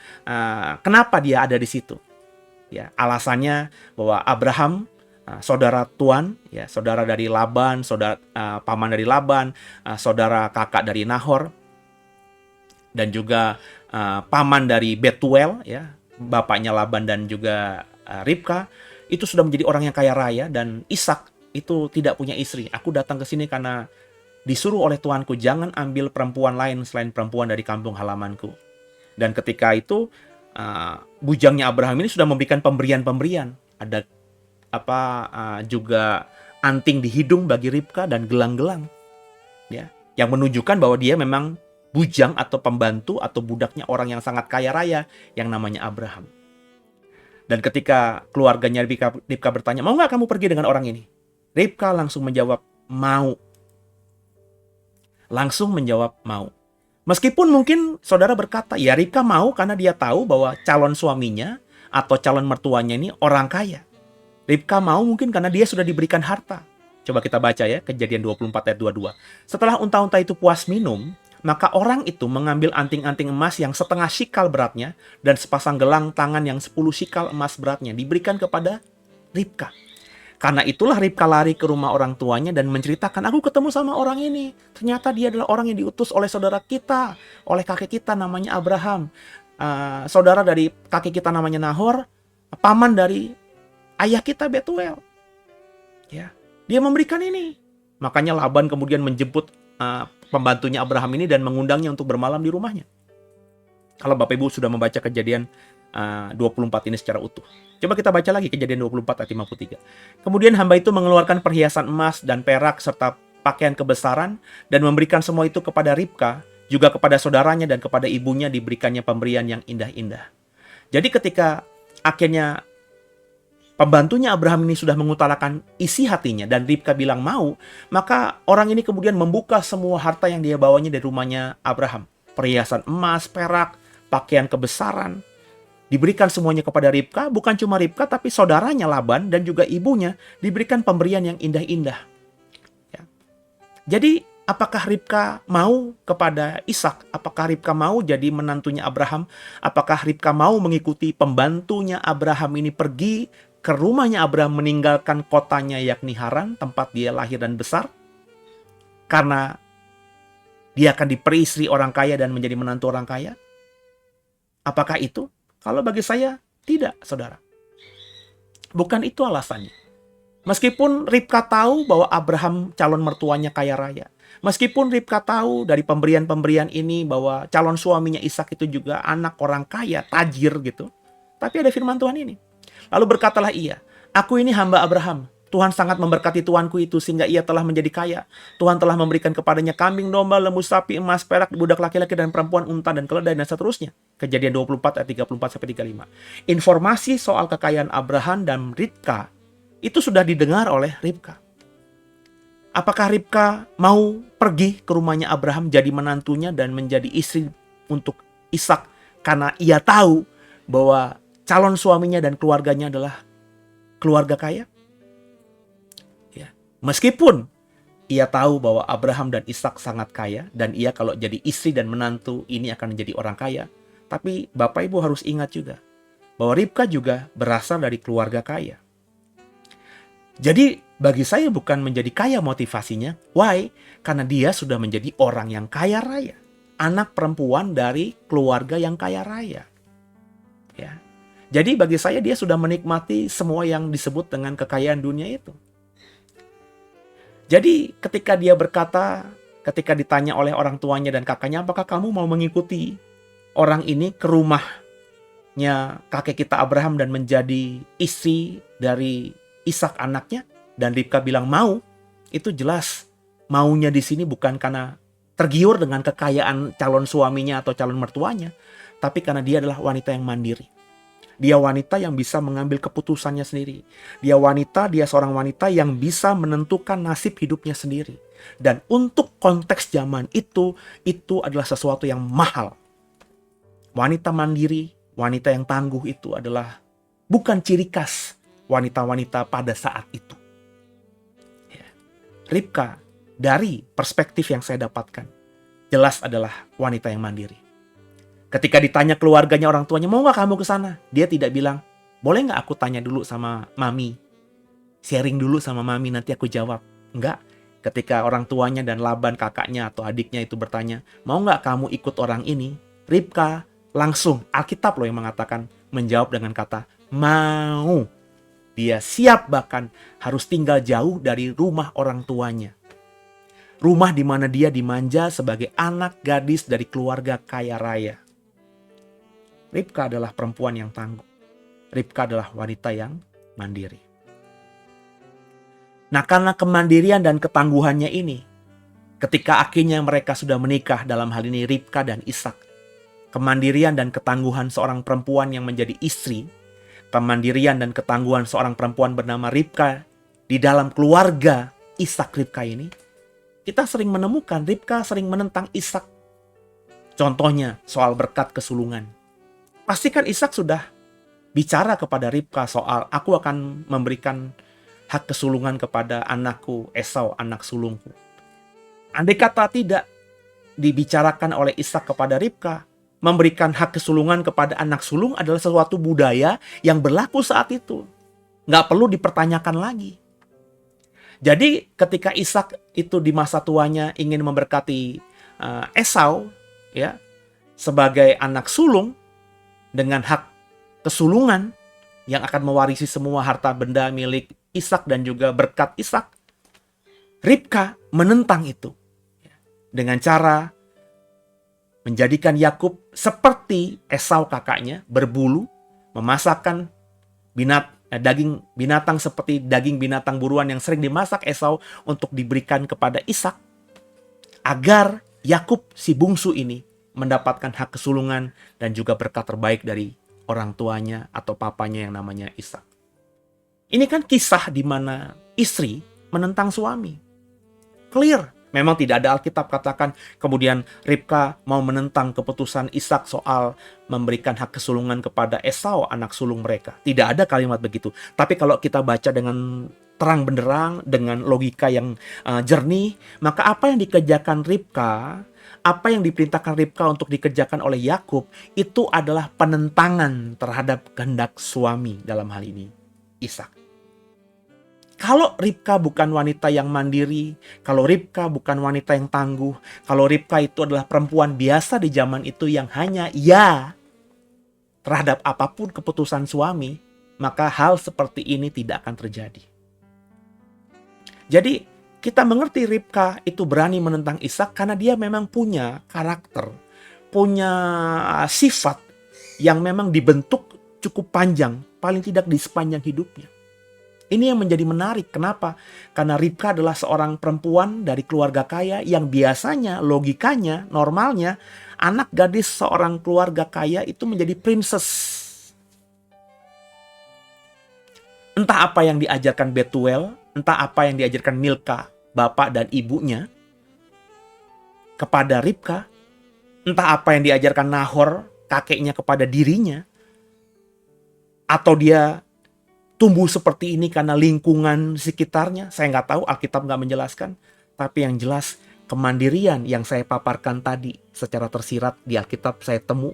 kenapa dia ada di situ. Ya, alasannya bahwa Abraham, saudara tuan, ya, saudara dari Laban, saudara paman dari Laban, saudara kakak dari Nahor, dan juga paman dari Betuel, ya, bapaknya Laban dan juga Ribka, itu sudah menjadi orang yang kaya raya, dan Ishak itu tidak punya istri. "Aku datang ke sini karena disuruh oleh tuanku, jangan ambil perempuan lain selain perempuan dari kampung halamanku." Dan ketika itu bujangnya Abraham ini sudah memberikan pemberian-pemberian. Ada juga anting di hidung bagi Ribka dan gelang-gelang, ya, yang menunjukkan bahwa dia memang bujang atau pembantu atau budaknya orang yang sangat kaya raya yang namanya Abraham. Dan ketika keluarganya Ribka bertanya, "Mau nggak kamu pergi dengan orang ini?" Ribka langsung menjawab, "Mau." Langsung menjawab mau. Meskipun mungkin saudara berkata, ya Ribka mau karena dia tahu bahwa calon suaminya atau calon mertuanya ini orang kaya. Ribka mau mungkin karena dia sudah diberikan harta. Coba kita baca ya, Kejadian 24 ayat 22. "Setelah unta-unta itu puas minum, maka orang itu mengambil anting-anting emas yang setengah shikal beratnya dan sepasang gelang tangan yang 10 shikal emas beratnya diberikan kepada Ribka. Karena itulah Ribka lari ke rumah orang tuanya dan menceritakan, 'Aku ketemu sama orang ini. Ternyata dia adalah orang yang diutus oleh saudara kita, oleh kakek kita namanya Abraham. Saudara dari kakek kita namanya Nahor, paman dari ayah kita Betuel.' Ya, dia memberikan ini." Makanya Laban kemudian menjemput pembantunya Abraham ini dan mengundangnya untuk bermalam di rumahnya. Kalau Bapak Ibu sudah membaca Kejadian 24 ini secara utuh. Coba kita baca lagi Kejadian 24 ayat 53. "Kemudian hamba itu mengeluarkan perhiasan emas dan perak serta pakaian kebesaran dan memberikan semua itu kepada Ribka, juga kepada saudaranya dan kepada ibunya diberikannya pemberian yang indah-indah." Jadi ketika akhirnya pembantunya Abraham ini sudah mengutarakan isi hatinya dan Ribka bilang mau, maka orang ini kemudian membuka semua harta yang dia bawanya dari rumahnya Abraham. Perhiasan emas, perak, pakaian kebesaran, diberikan semuanya kepada Ribka. Bukan cuma Ribka, tapi saudaranya Laban dan juga ibunya diberikan pemberian yang indah-indah. Ya. Jadi, apakah Ribka mau kepada Ishak? Apakah Ribka mau jadi menantunya Abraham? Apakah Ribka mau mengikuti pembantunya Abraham ini pergi ke rumahnya Abraham meninggalkan kotanya yakni Haran, tempat dia lahir dan besar? Karena dia akan diperistri orang kaya dan menjadi menantu orang kaya? Apakah itu? Kalau bagi saya, tidak, saudara. Bukan itu alasannya. Meskipun Ribka tahu bahwa Abraham calon mertuanya kaya raya. Meskipun Ribka tahu dari pemberian-pemberian ini bahwa calon suaminya Ishak itu juga anak orang kaya, tajir gitu. Tapi ada firman Tuhan ini. "Lalu berkatalah ia, 'Aku ini hamba Abraham. Tuhan sangat memberkati tuanku itu sehingga ia telah menjadi kaya. Tuhan telah memberikan kepadanya kambing, domba, lembu, sapi, emas, perak, budak laki-laki dan perempuan, unta dan keledai dan seterusnya." Kejadian 24 ayat 34-35. Informasi soal kekayaan Abraham dan Ribka itu sudah didengar oleh Ribka. Apakah Ribka mau pergi ke rumahnya Abraham jadi menantunya dan menjadi istri untuk Ishak karena ia tahu bahwa calon suaminya dan keluarganya adalah keluarga kaya? Meskipun ia tahu bahwa Abraham dan Ishak sangat kaya dan ia kalau jadi istri dan menantu ini akan menjadi orang kaya, tapi Bapak Ibu harus ingat juga bahwa Ribka juga berasal dari keluarga kaya. Jadi bagi saya bukan menjadi kaya motivasinya. Why? Karena dia sudah menjadi orang yang kaya raya, anak perempuan dari keluarga yang kaya raya. Ya. Jadi bagi saya dia sudah menikmati semua yang disebut dengan kekayaan dunia itu. Jadi ketika dia berkata, ketika ditanya oleh orang tuanya dan kakaknya, "Apakah kamu mau mengikuti orang ini ke rumahnya kakek kita Abraham dan menjadi istri dari Ishak anaknya?" Dan Ribka bilang mau. Itu jelas maunya di sini bukan karena tergiur dengan kekayaan calon suaminya atau calon mertuanya, tapi karena dia adalah wanita yang mandiri. Dia wanita yang bisa mengambil keputusannya sendiri. Dia seorang wanita yang bisa menentukan nasib hidupnya sendiri. Dan untuk konteks zaman itu adalah sesuatu yang mahal. Wanita mandiri, wanita yang tangguh itu adalah bukan ciri khas wanita-wanita pada saat itu. Ya. Ribka, dari perspektif yang saya dapatkan, jelas adalah wanita yang mandiri. Ketika ditanya keluarganya, orang tuanya, mau gak kamu ke sana? Dia tidak bilang, boleh gak aku tanya dulu sama mami? Sharing dulu sama mami, nanti aku jawab. Enggak. Ketika orang tuanya dan Laban, kakaknya atau adiknya itu bertanya, mau gak kamu ikut orang ini? Ribka langsung, Alkitab loh yang mengatakan, menjawab dengan kata, mau. Dia siap bahkan harus tinggal jauh dari rumah orang tuanya. Rumah di mana dia dimanja sebagai anak gadis dari keluarga kaya raya. Ribka adalah perempuan yang tangguh. Ribka adalah wanita yang mandiri. Nah, karena kemandirian dan ketangguhannya ini, ketika akhirnya mereka sudah menikah, dalam hal ini Ribka dan Ishak, kemandirian dan ketangguhan seorang perempuan yang menjadi istri, kemandirian dan ketangguhan seorang perempuan bernama Ribka di dalam keluarga Ishak Ribka ini, kita sering menemukan Ribka sering menentang Ishak. Contohnya soal berkat kesulungan. Pastikan Ishak sudah bicara kepada Ribka soal aku akan memberikan hak kesulungan kepada anakku Esau, anak sulungku. Andai kata tidak dibicarakan oleh Ishak kepada Ribka, memberikan hak kesulungan kepada anak sulung adalah sesuatu budaya yang berlaku saat itu. Nggak perlu dipertanyakan lagi. Jadi ketika Ishak itu di masa tuanya ingin memberkati Esau ya sebagai anak sulung dengan hak kesulungan yang akan mewarisi semua harta benda milik Ishak dan juga berkat Ishak, Ribka menentang itu dengan cara menjadikan Yakub seperti Esau kakaknya, berbulu, memasakkan daging binatang seperti daging binatang buruan yang sering dimasak Esau untuk diberikan kepada Ishak, agar Yakub si bungsu ini mendapatkan hak kesulungan dan juga berkat terbaik dari orang tuanya atau papanya yang namanya Ishak. Ini kan kisah di mana istri menentang suami. Clear. Memang tidak ada Alkitab katakan kemudian Ribka mau menentang keputusan Ishak soal memberikan hak kesulungan kepada Esau, anak sulung mereka. Tidak ada kalimat begitu. Tapi kalau kita baca dengan terang benderang, dengan logika yang jernih, maka apa yang dikerjakan Ribka, apa yang diperintahkan Ribka untuk dikerjakan oleh Yakub, itu adalah penentangan terhadap kehendak suami dalam hal ini, Ishak. Kalau Ribka bukan wanita yang mandiri, kalau Ribka bukan wanita yang tangguh, kalau Ribka itu adalah perempuan biasa di zaman itu yang hanya ya terhadap apapun keputusan suami, maka hal seperti ini tidak akan terjadi. Jadi kita mengerti Ribka itu berani menentang Ishak karena dia memang punya karakter, punya sifat yang memang dibentuk cukup panjang, paling tidak di sepanjang hidupnya. Ini yang menjadi menarik. Kenapa? Karena Ribka adalah seorang perempuan dari keluarga kaya yang biasanya, logikanya, normalnya, anak gadis seorang keluarga kaya itu menjadi princess. Entah apa yang diajarkan Betuel, entah apa yang diajarkan Milka, bapak dan ibunya, kepada Ribka, entah apa yang diajarkan Nahor, kakeknya kepada dirinya, atau dia tumbuh seperti ini karena lingkungan sekitarnya. Saya nggak tahu, Alkitab nggak menjelaskan. Tapi yang jelas, kemandirian yang saya paparkan tadi secara tersirat di Alkitab saya temu.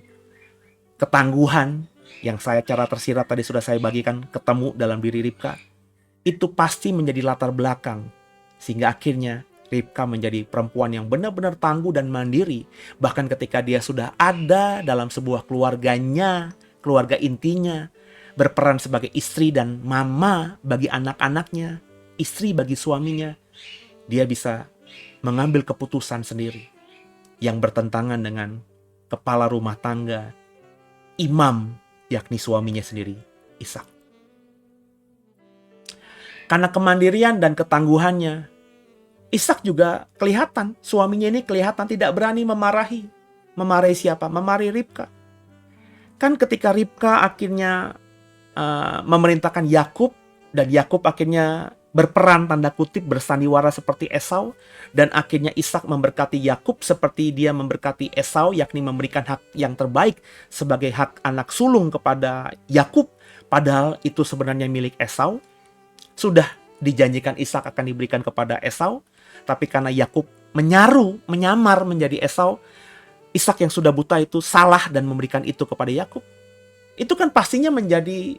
Ketangguhan yang saya cara tersirat tadi sudah saya bagikan ketemu dalam diri Ribka. Itu pasti menjadi latar belakang. Sehingga akhirnya Ribka menjadi perempuan yang benar-benar tangguh dan mandiri. Bahkan ketika dia sudah ada dalam sebuah keluarganya, keluarga intinya, berperan sebagai istri dan mama bagi anak-anaknya, istri bagi suaminya, dia bisa mengambil keputusan sendiri yang bertentangan dengan kepala rumah tangga, imam, yakni suaminya sendiri, Ishak. Karena kemandirian dan ketangguhannya, Ishak juga kelihatan, suaminya ini kelihatan tidak berani memarahi. Memarahi siapa? Memarahi Ribka. Kan ketika Ribka akhirnya memerintahkan Yakub, dan Yakub akhirnya berperan tanda kutip bersandiwara seperti Esau, dan akhirnya Ishak memberkati Yakub seperti dia memberkati Esau, yakni memberikan hak yang terbaik sebagai hak anak sulung kepada Yakub, padahal itu sebenarnya milik Esau. Sudah dijanjikan Ishak akan diberikan kepada Esau, tapi karena Yakub menyamar menjadi Esau, Ishak yang sudah buta itu salah dan memberikan itu kepada Yakub. Itu kan pastinya menjadi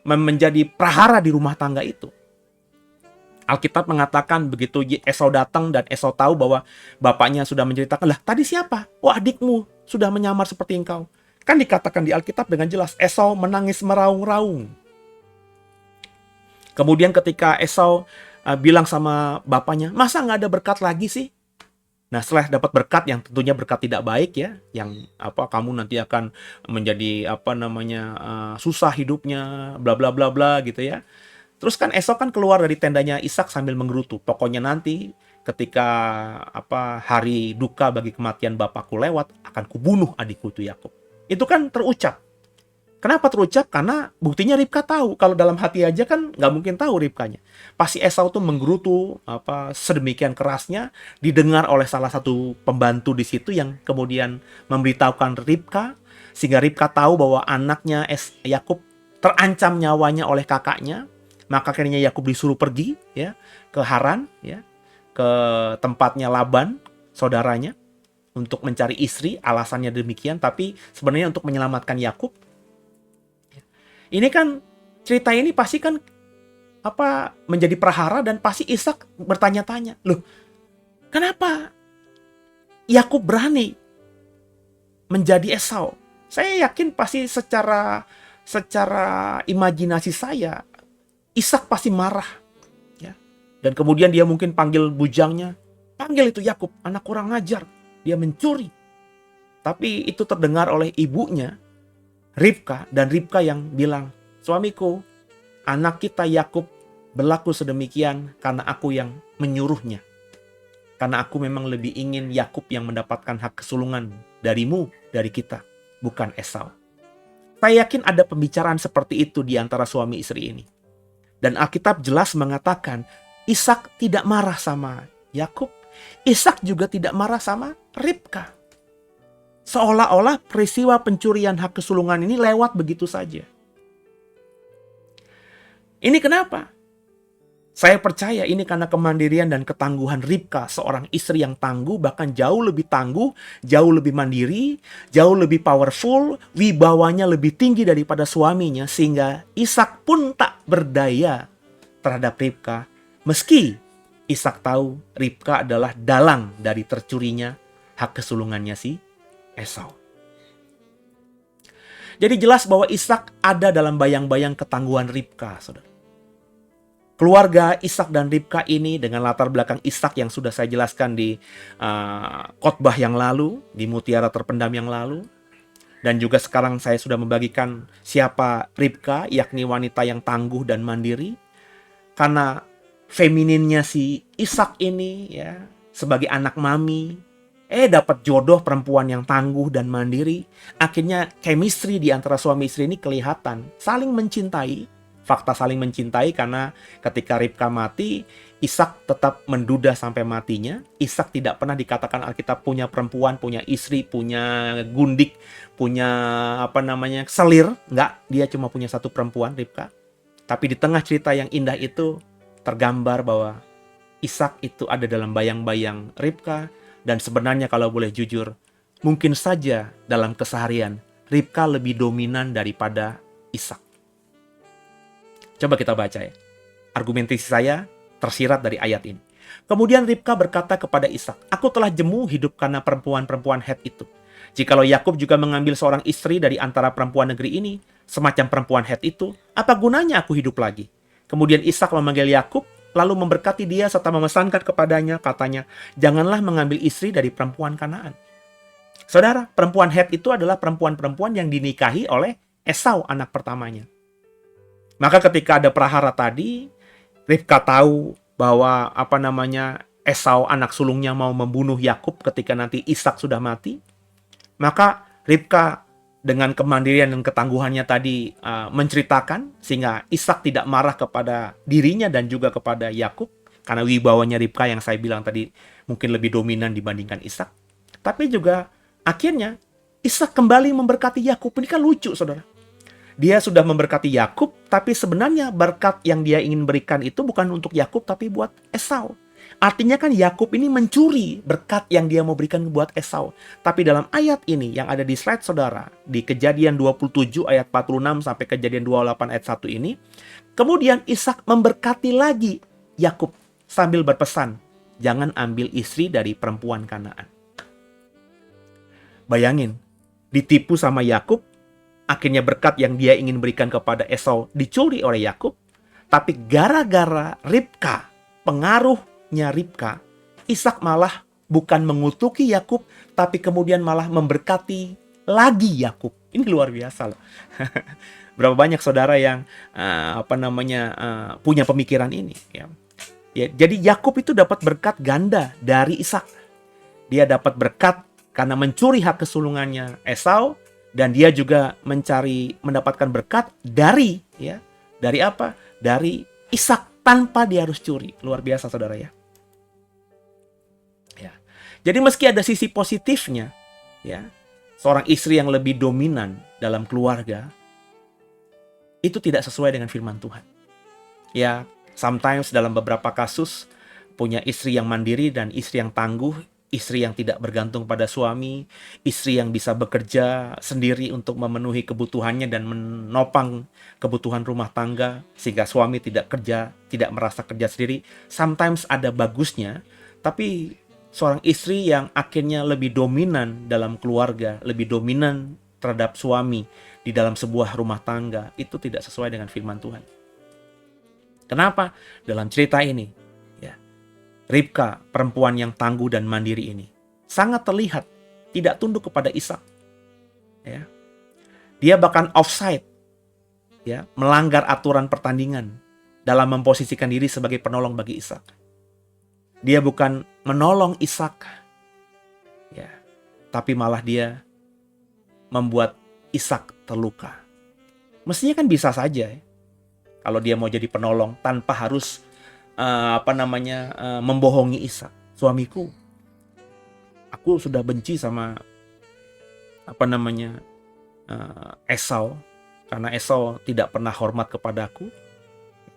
menjadi prahara di rumah tangga itu. Alkitab mengatakan begitu Esau datang dan Esau tahu bahwa bapaknya sudah menceritakan, lah tadi siapa? Oh, adikmu sudah menyamar seperti engkau. Kan dikatakan di Alkitab dengan jelas, Esau menangis meraung-raung. Kemudian ketika Esau bilang sama bapaknya, masa nggak ada berkat lagi sih? Nah, setelah dapat berkat yang tentunya berkat tidak baik ya, yang kamu nanti akan menjadi susah hidupnya, bla bla bla bla gitu ya. Terus kan Esau kan keluar dari tendanya Ishak sambil menggerutu. Pokoknya nanti ketika hari duka bagi kematian bapakku lewat, akan kubunuh adikku itu Yakub. Itu kan terucap. Kenapa terucap? Karena buktinya Ribka tahu. Kalau dalam hati aja kan nggak mungkin tahu Ribkanya. Pasti Esau tuh menggerutu sedemikian kerasnya, didengar oleh salah satu pembantu di situ yang kemudian memberitahukan Ribka, sehingga Ribka tahu bahwa anaknya Yakub terancam nyawanya oleh kakaknya. Maka akhirnya Yakub disuruh pergi ya ke Haran ya, ke tempatnya Laban, saudaranya, untuk mencari istri. Alasannya demikian, tapi sebenarnya untuk menyelamatkan Yakub. Ini kan cerita ini pasti kan menjadi prahara, dan pasti Ishak bertanya-tanya, loh, kenapa Yakub berani menjadi Esau? Saya yakin pasti secara imajinasi saya, Ishak pasti marah ya. Dan kemudian dia mungkin panggil bujangnya, panggil itu Yakub, anak kurang ajar, dia mencuri. Tapi itu terdengar oleh ibunya Ribka, dan Ribka yang bilang, suamiku, anak kita Yakub berlaku sedemikian karena aku yang menyuruhnya. Karena aku memang lebih ingin Yakub yang mendapatkan hak kesulungan darimu, dari kita, bukan Esau. Saya yakin ada pembicaraan seperti itu di antara suami istri ini. Dan Alkitab jelas mengatakan, Ishak tidak marah sama Yakub, Ishak juga tidak marah sama Ribka. Seolah-olah peristiwa pencurian hak kesulungan ini lewat begitu saja. Ini kenapa? Saya percaya ini karena kemandirian dan ketangguhan Ribka, seorang istri yang tangguh, bahkan jauh lebih tangguh, jauh lebih mandiri, jauh lebih powerful, wibawanya lebih tinggi daripada suaminya, sehingga Ishak pun tak berdaya terhadap Ribka, meski Ishak tahu Ribka adalah dalang dari tercurinya hak kesulungannya si Esau. Jadi jelas bahwa Ishak ada dalam bayang-bayang ketangguhan Ribka, saudara. Keluarga Ishak dan Ribka ini dengan latar belakang Ishak yang sudah saya jelaskan di khotbah yang lalu, di Mutiara Terpendam yang lalu. Dan juga sekarang saya sudah membagikan siapa Ribka, yakni wanita yang tangguh dan mandiri. Karena femininnya si Ishak ini ya, sebagai anak mami, dapat jodoh perempuan yang tangguh dan mandiri. Akhirnya chemistry di antara suami istri ini kelihatan, saling mencintai. Fakta saling mencintai karena ketika Ribka mati, Ishak tetap menduda sampai matinya. Ishak tidak pernah dikatakan Alkitab punya perempuan, punya istri, punya gundik, punya selir. Enggak, dia cuma punya satu perempuan, Ribka. Tapi di tengah cerita yang indah itu tergambar bahwa Ishak itu ada dalam bayang-bayang Ribka. Dan sebenarnya kalau boleh jujur, mungkin saja dalam keseharian Ribka lebih dominan daripada Ishak. Coba kita baca ya. Argumentasi saya tersirat dari ayat ini. Kemudian Ribka berkata kepada Ishak, aku telah jemu hidup karena perempuan-perempuan Het itu. Jikalau Yakub juga mengambil seorang istri dari antara perempuan negeri ini, semacam perempuan Het itu, apa gunanya aku hidup lagi? Kemudian Ishak memanggil Yakub, lalu memberkati dia serta memesankan kepadanya, katanya, janganlah mengambil istri dari perempuan Kanaan. Saudara, perempuan Het itu adalah perempuan-perempuan yang dinikahi oleh Esau, anak pertamanya. Maka ketika ada prahara tadi, Ribka tahu bahwa Esau anak sulungnya mau membunuh Yakub ketika nanti Ishak sudah mati, maka Ribka dengan kemandirian dan ketangguhannya tadi menceritakan sehingga Ishak tidak marah kepada dirinya dan juga kepada Yakub karena wibawanya Ribka yang saya bilang tadi mungkin lebih dominan dibandingkan Ishak. Tapi juga akhirnya Ishak kembali memberkati Yakub. Ini kan lucu, saudara. Dia sudah memberkati Yakub, tapi sebenarnya berkat yang dia ingin berikan itu bukan untuk Yakub, tapi buat Esau. Artinya kan Yakub ini mencuri berkat yang dia mau berikan buat Esau. Tapi dalam ayat ini yang ada di slide saudara, di Kejadian 27 ayat 46 sampai Kejadian 28 ayat 1 ini, kemudian Ishak memberkati lagi Yakub sambil berpesan, jangan ambil istri dari perempuan Kanaan. Bayangin, ditipu sama Yakub, akhirnya berkat yang dia ingin berikan kepada Esau dicuri oleh Yakub. Tapi gara-gara Ribka, pengaruhnya Ribka, Ishak malah bukan mengutuki Yakub, tapi kemudian malah memberkati lagi Yakub. Ini luar biasa loh. Berapa banyak saudara yang punya pemikiran ini. Ya, jadi Yakub itu dapat berkat ganda dari Ishak. Dia dapat berkat karena mencuri hak kesulungannya Esau. Dan dia juga mendapatkan berkat dari apa? Dari Ishak tanpa dia harus curi. Luar biasa saudara ya. Jadi meski ada sisi positifnya, ya, seorang istri yang lebih dominan dalam keluarga itu tidak sesuai dengan firman Tuhan. Ya, sometimes dalam beberapa kasus punya istri yang mandiri dan istri yang tangguh, istri yang tidak bergantung pada suami, istri yang bisa bekerja sendiri untuk memenuhi kebutuhannya dan menopang kebutuhan rumah tangga, sehingga suami tidak merasa kerja sendiri. Sometimes ada bagusnya, tapi seorang istri yang akhirnya lebih dominan dalam keluarga, lebih dominan terhadap suami di dalam sebuah rumah tangga, itu tidak sesuai dengan firman Tuhan. Kenapa? Dalam cerita ini, Ribka, perempuan yang tangguh dan mandiri ini, sangat terlihat tidak tunduk kepada Ishak. Ya. Dia bahkan offside, ya, melanggar aturan pertandingan dalam memposisikan diri sebagai penolong bagi Ishak. Dia bukan menolong Ishak, ya, tapi malah dia membuat Ishak terluka. Mestinya kan bisa saja, ya, kalau dia mau jadi penolong tanpa harus membohongi Ishak. Suamiku, aku sudah benci sama Esau, karena Esau tidak pernah hormat kepadaku.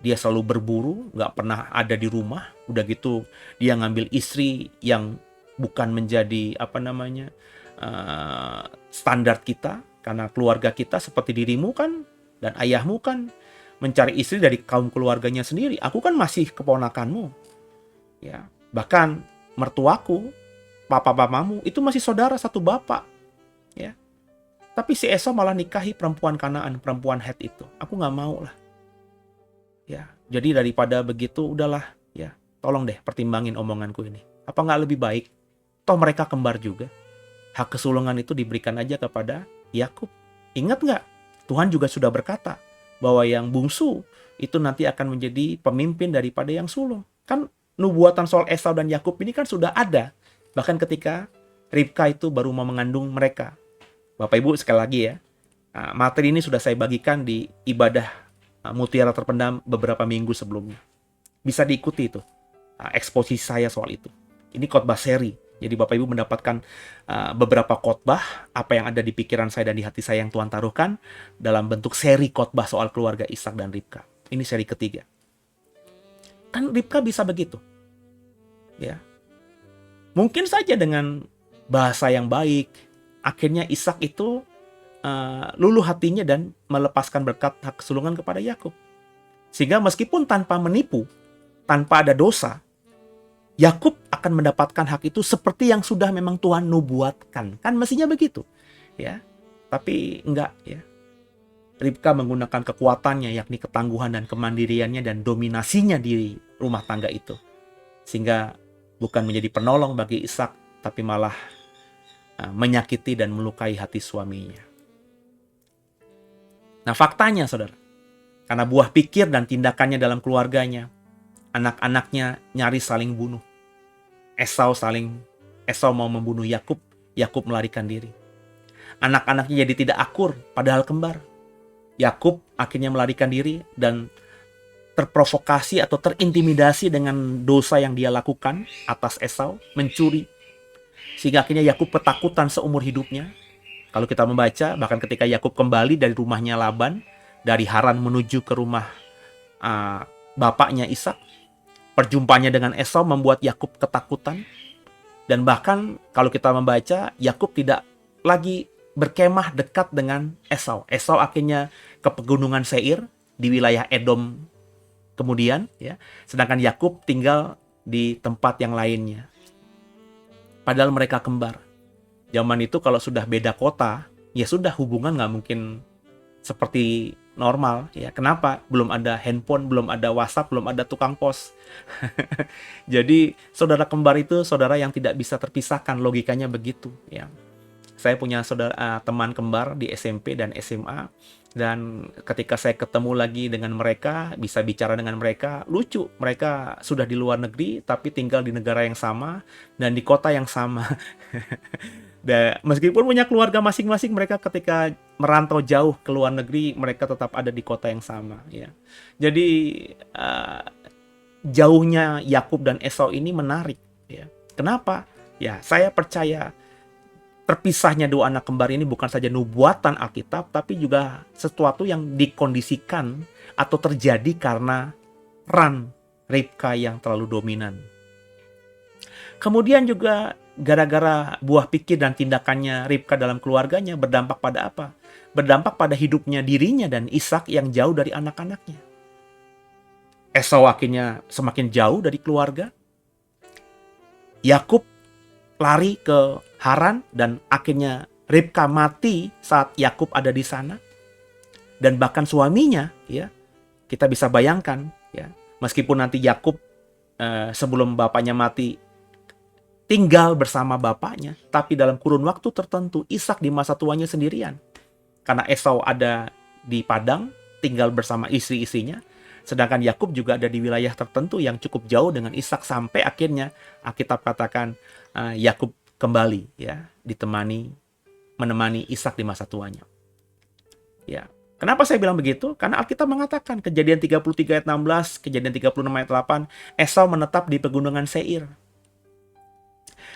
Dia selalu berburu, gak pernah ada di rumah. Udah gitu dia ngambil istri yang bukan menjadi standar kita, karena keluarga kita seperti dirimu kan dan ayahmu kan mencari istri dari kaum keluarganya sendiri. Aku kan masih keponakanmu. Ya, bahkan mertuaku, papa-papamu itu masih saudara satu bapak. Ya. Tapi si Esau malah nikahi perempuan Kanaan, perempuan Het itu. Aku nggak mau lah. Ya, jadi daripada begitu udahlah, ya. Tolong deh pertimbangin omonganku ini. Apa nggak lebih baik? Toh mereka kembar juga. Hak kesulungan itu diberikan aja kepada Yakub. Ingat nggak? Tuhan juga sudah berkata bahwa yang bungsu itu nanti akan menjadi pemimpin daripada yang sulung. Kan nubuatan soal Esau dan Yakub ini kan sudah ada. Bahkan ketika Ribka itu baru mau mengandung mereka. Bapak Ibu sekali lagi ya, materi ini sudah saya bagikan di ibadah Mutiara Terpendam beberapa minggu sebelumnya. Bisa diikuti itu, eksposisi saya soal itu. Ini khotbah seri. Jadi Bapak Ibu mendapatkan beberapa khotbah, apa yang ada di pikiran saya dan di hati saya yang Tuhan taruhkan dalam bentuk seri khotbah soal keluarga Ishak dan Ribka. Ini seri ketiga. Kan Ribka bisa begitu. Ya. Mungkin saja dengan bahasa yang baik, akhirnya Ishak itu luluh hatinya dan melepaskan berkat hak kesulungan kepada Yakub. Sehingga meskipun tanpa menipu, tanpa ada dosa, Yakub akan mendapatkan hak itu seperti yang sudah memang Tuhan nubuatkan. Kan mestinya begitu. Ya. Tapi enggak, ya. Ribka menggunakan kekuatannya, yakni ketangguhan dan kemandiriannya dan dominasinya di rumah tangga itu. Sehingga bukan menjadi penolong bagi Ishak, tapi malah menyakiti dan melukai hati suaminya. Nah, faktanya, saudara, karena buah pikir dan tindakannya dalam keluarganya, anak-anaknya nyaris saling bunuh. Esau mau membunuh Yakub, Yakub melarikan diri. Anak-anaknya jadi tidak akur, padahal kembar. Yakub akhirnya melarikan diri dan terprovokasi atau terintimidasi dengan dosa yang dia lakukan atas Esau, mencuri. Sehingga akhirnya Yakub ketakutan seumur hidupnya. Kalau kita membaca, bahkan ketika Yakub kembali dari rumahnya Laban, dari Haran menuju ke rumah bapaknya Ishak, perjumpaannya dengan Esau membuat Yakub ketakutan. Dan bahkan kalau kita membaca, Yakub tidak lagi berkemah dekat dengan Esau. Esau akhirnya ke pegunungan Seir di wilayah Edom kemudian, ya. Sedangkan Yakub tinggal di tempat yang lainnya. Padahal mereka kembar. Zaman itu kalau sudah beda kota, ya sudah, hubungan nggak mungkin seperti normal, ya. Kenapa? Belum ada handphone, belum ada WhatsApp, belum ada tukang pos. Jadi saudara kembar itu saudara yang tidak bisa terpisahkan, logikanya begitu, ya. Saya punya teman kembar di SMP dan SMA, dan ketika saya ketemu lagi dengan mereka, bisa bicara dengan mereka, lucu. Mereka sudah di luar negeri, tapi tinggal di negara yang sama dan di kota yang sama. Dan meskipun punya keluarga masing-masing, mereka ketika merantau jauh ke luar negeri, mereka tetap ada di kota yang sama, ya. Jadi jauhnya Yakub dan Esau ini menarik, ya. Kenapa? Ya, saya percaya terpisahnya dua anak kembar ini bukan saja nubuatan Alkitab, tapi juga sesuatu yang dikondisikan atau terjadi karena peran Ribka yang terlalu dominan. Kemudian juga gara-gara buah pikir dan tindakannya Ribka dalam keluarganya berdampak pada apa? Berdampak pada hidupnya dirinya dan Ishak yang jauh dari anak-anaknya. Esau akhirnya semakin jauh dari keluarga. Yakub lari ke Haran dan akhirnya Ribka mati saat Yakub ada di sana. Dan bahkan suaminya, ya, kita bisa bayangkan, ya, meskipun nanti Yakub sebelum bapaknya mati tinggal bersama bapaknya, tapi dalam kurun waktu tertentu Ishak di masa tuanya sendirian. Karena Esau ada di padang, tinggal bersama istri-istrinya, sedangkan Yakub juga ada di wilayah tertentu yang cukup jauh dengan Ishak, sampai akhirnya Alkitab katakan Yakub kembali, ya, menemani Ishak di masa tuanya. Ya, kenapa saya bilang begitu? Karena Alkitab mengatakan, Kejadian 33 ayat 16, Kejadian 36 ayat 8, Esau menetap di pegunungan Seir.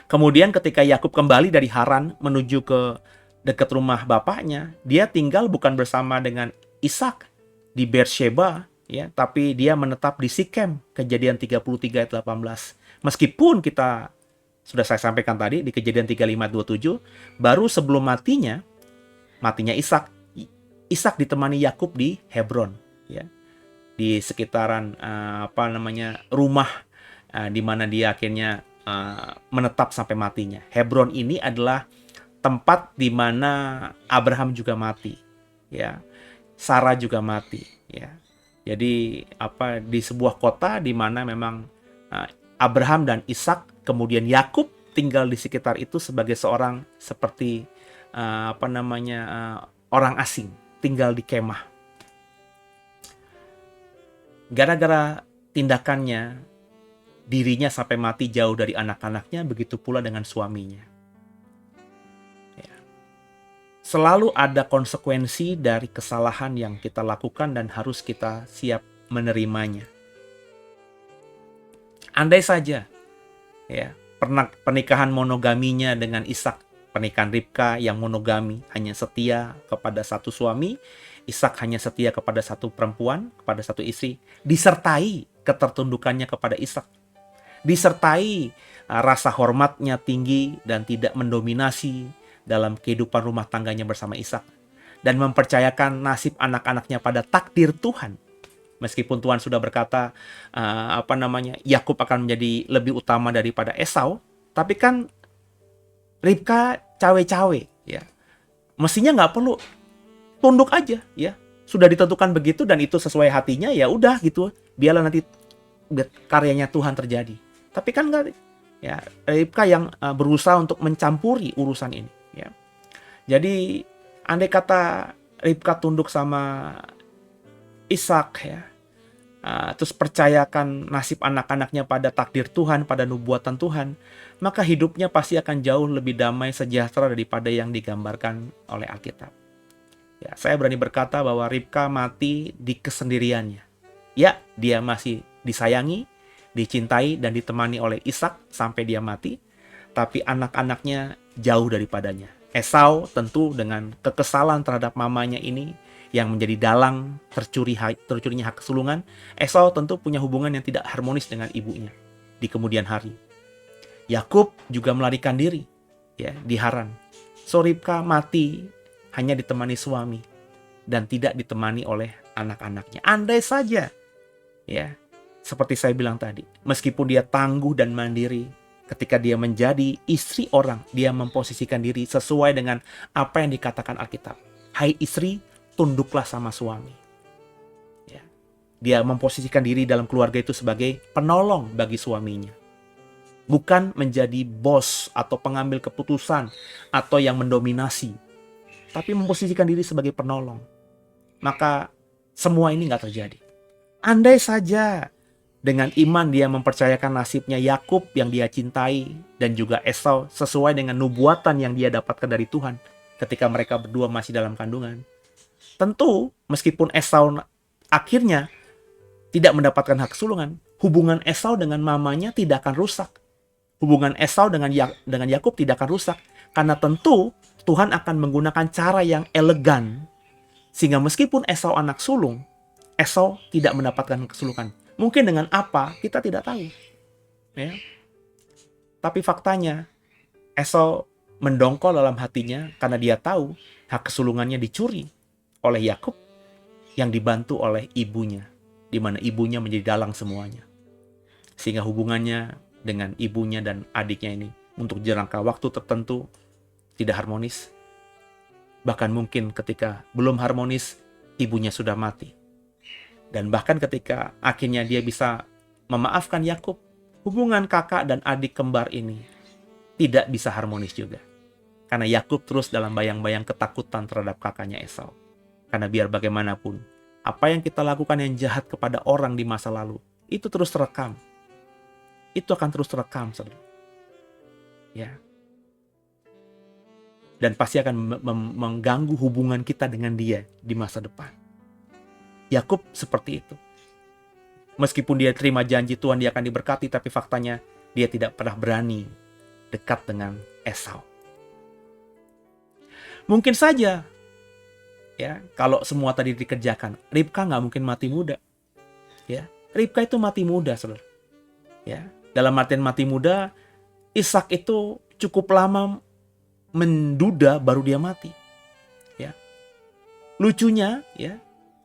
Kemudian ketika Yakub kembali dari Haran menuju ke dekat rumah bapaknya, dia tinggal bukan bersama dengan Ishak di Beersheba, ya, tapi dia menetap di Sikem, Kejadian 33 ayat 18. Meskipun kita sudah saya sampaikan tadi di Kejadian 35 ayat 27, baru sebelum matinya Ishak ditemani Yakub di Hebron, ya, di sekitaran rumah di mana dia akhirnya menetap sampai matinya. Hebron ini adalah tempat di mana Abraham juga mati, ya. Sarah juga mati, ya. Jadi di sebuah kota di mana memang Abraham dan Ishak, kemudian Yakub tinggal di sekitar itu sebagai seorang seperti orang asing, tinggal di kemah. Gara-gara tindakannya, dirinya sampai mati jauh dari anak-anaknya, begitu pula dengan suaminya. Ya. Selalu ada konsekuensi dari kesalahan yang kita lakukan dan harus kita siap menerimanya. Andai saja, ya, pernikahan monogaminya dengan Ishak, pernikahan Ribka yang monogami, hanya setia kepada satu suami, Ishak hanya setia kepada satu perempuan, kepada satu istri, disertai ketertundukannya kepada Ishak, disertai rasa hormatnya tinggi dan tidak mendominasi dalam kehidupan rumah tangganya bersama Ishak, dan mempercayakan nasib anak-anaknya pada takdir Tuhan. Meskipun Tuhan sudah berkata Yakub akan menjadi lebih utama daripada Esau, tapi kan Ribka cawe-cawe, ya. Mestinya nggak perlu, tunduk aja, ya. Sudah ditentukan begitu dan itu sesuai hatinya, ya udah gitu. Biarlah nanti karyanya Tuhan terjadi. Tapi kan nggak, ya. Ribka yang berusaha untuk mencampuri urusan ini, ya. Jadi andai kata Ribka tunduk sama Ishak, ya, terus percayakan nasib anak-anaknya pada takdir Tuhan, pada nubuatan Tuhan, maka hidupnya pasti akan jauh lebih damai sejahtera daripada yang digambarkan oleh Alkitab. Ya, saya berani berkata bahwa Ribka mati di kesendiriannya. Ya, dia masih disayangi, dicintai, dan ditemani oleh Ishak sampai dia mati, tapi anak-anaknya jauh daripadanya. Esau tentu dengan kekesalan terhadap mamanya ini yang menjadi dalang tercurinya hak kesulungan, Esau tentu punya hubungan yang tidak harmonis dengan ibunya di kemudian hari. Yakub juga melarikan diri ya di Haran. So Ribka mati hanya ditemani suami dan tidak ditemani oleh anak-anaknya. Andai saja ya, seperti saya bilang tadi, meskipun dia tangguh dan mandiri, ketika dia menjadi istri orang, dia memposisikan diri sesuai dengan apa yang dikatakan Alkitab. Hai istri, tunduklah sama suami. Ya. Dia memposisikan diri dalam keluarga itu sebagai penolong bagi suaminya. Bukan menjadi bos atau pengambil keputusan atau yang mendominasi, tapi memposisikan diri sebagai penolong. Maka semua ini nggak terjadi. Andai saja dengan iman dia mempercayakan nasibnya Yakub yang dia cintai dan juga Esau sesuai dengan nubuatan yang dia dapatkan dari Tuhan ketika mereka berdua masih dalam kandungan. Tentu meskipun Esau akhirnya tidak mendapatkan hak kesulungan, hubungan Esau dengan mamanya tidak akan rusak. Hubungan Esau dengan Yakub tidak akan rusak karena tentu Tuhan akan menggunakan cara yang elegan sehingga meskipun Esau anak sulung, Esau tidak mendapatkan kesulungan. Mungkin dengan apa kita tidak tahu. Ya. Tapi faktanya Esau mendongkol dalam hatinya karena dia tahu hak kesulungannya dicuri oleh Yakub yang dibantu oleh ibunya, di mana ibunya menjadi dalang semuanya. Sehingga hubungannya dengan ibunya dan adiknya ini untuk jangka waktu tertentu tidak harmonis. Bahkan mungkin ketika belum harmonis, ibunya sudah mati. Dan bahkan ketika akhirnya dia bisa memaafkan Yakub, hubungan kakak dan adik kembar ini tidak bisa harmonis juga. Karena Yakub terus dalam bayang-bayang ketakutan terhadap kakaknya Esau. Karena biar bagaimanapun, apa yang kita lakukan yang jahat kepada orang di masa lalu, itu terus terekam. Itu akan terus terekam, saudara. Ya. Dan pasti akan mengganggu hubungan kita dengan dia di masa depan. Yakub seperti itu. Meskipun dia terima janji Tuhan dia akan diberkati, tapi faktanya dia tidak pernah berani dekat dengan Esau. Mungkin saja, ya, kalau semua tadi dikerjakan, Ribka nggak mungkin mati muda. Ya, Ribka itu mati muda, saudara. Ya, dalam artian mati muda, Ishak itu cukup lama menduda baru dia mati. Ya, lucunya, ya,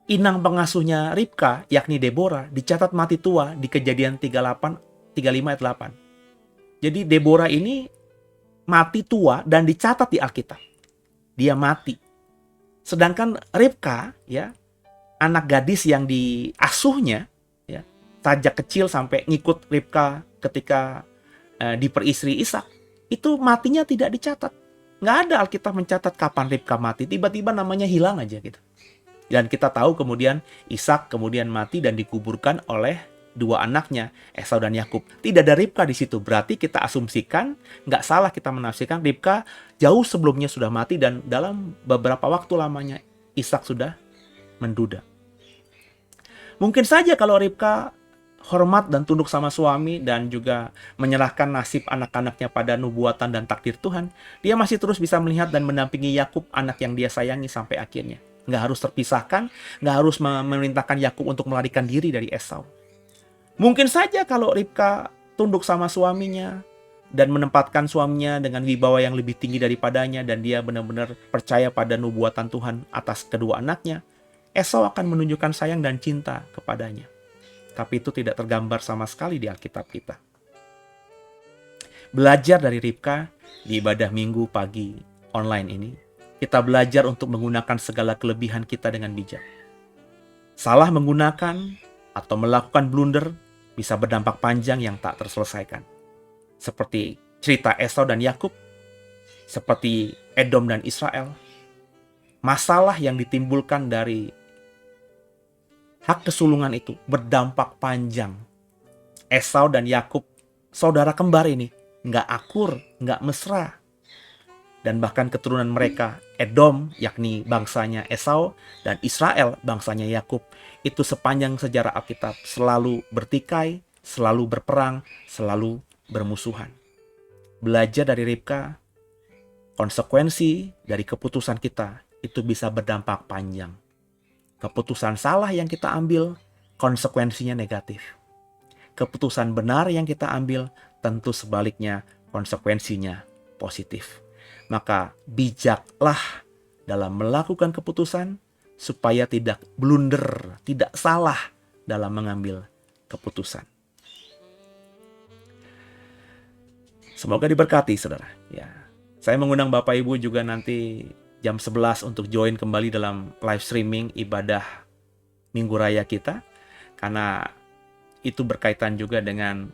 inang pengasuhnya Ribka, yakni Deborah, dicatat mati tua di Kejadian 35 ayat 8. Jadi Deborah ini mati tua dan dicatat di Alkitab. Dia mati. Sedangkan Ribka, ya, anak gadis yang diasuhnya, ya, sejak kecil sampai ngikut Ribka ketika diperistri Ishak, itu matinya tidak dicatat. Nggak ada Alkitab mencatat kapan Ribka mati. Tiba-tiba namanya hilang aja gitu. Dan kita tahu kemudian Ishak kemudian mati dan dikuburkan oleh dua anaknya, Esau dan Yakub. Tidak ada Ribka di situ. Berarti kita asumsikan, nggak salah kita menafsirkan, Ribka jauh sebelumnya sudah mati dan dalam beberapa waktu lamanya Ishak sudah menduda. Mungkin saja kalau Ribka hormat dan tunduk sama suami dan juga menyerahkan nasib anak-anaknya pada nubuatan dan takdir Tuhan, dia masih terus bisa melihat dan mendampingi Yakub, anak yang dia sayangi sampai akhirnya. Nggak harus terpisahkan, nggak harus memerintahkan Yakub untuk melarikan diri dari Esau. Mungkin saja kalau Ribka tunduk sama suaminya dan menempatkan suaminya dengan wibawa yang lebih tinggi daripadanya dan dia benar-benar percaya pada nubuatan Tuhan atas kedua anaknya, Esau akan menunjukkan sayang dan cinta kepadanya. Tapi itu tidak tergambar sama sekali di Alkitab kita. Belajar dari Ribka di ibadah minggu pagi online ini, kita belajar untuk menggunakan segala kelebihan kita dengan bijak. Salah menggunakan atau melakukan blunder bisa berdampak panjang yang tak terselesaikan. Seperti cerita Esau dan Yakub, seperti Edom dan Israel. Masalah yang ditimbulkan dari hak kesulungan itu berdampak panjang. Esau dan Yakub, saudara kembar ini, nggak akur, nggak mesra. Dan bahkan keturunan mereka, Edom, yakni bangsanya Esau, dan Israel, bangsanya Yakub, itu sepanjang sejarah Alkitab selalu bertikai, selalu berperang, selalu bermusuhan. Belajar dari Ribka, konsekuensi dari keputusan kita itu bisa berdampak panjang. Keputusan salah yang kita ambil, konsekuensinya negatif. Keputusan benar yang kita ambil, tentu sebaliknya konsekuensinya positif. Maka bijaklah dalam melakukan keputusan supaya tidak blunder, tidak salah dalam mengambil keputusan. Semoga diberkati, saudara. Ya, saya mengundang Bapak Ibu juga nanti jam 11 untuk join kembali dalam live streaming ibadah Minggu Raya kita, karena itu berkaitan juga dengan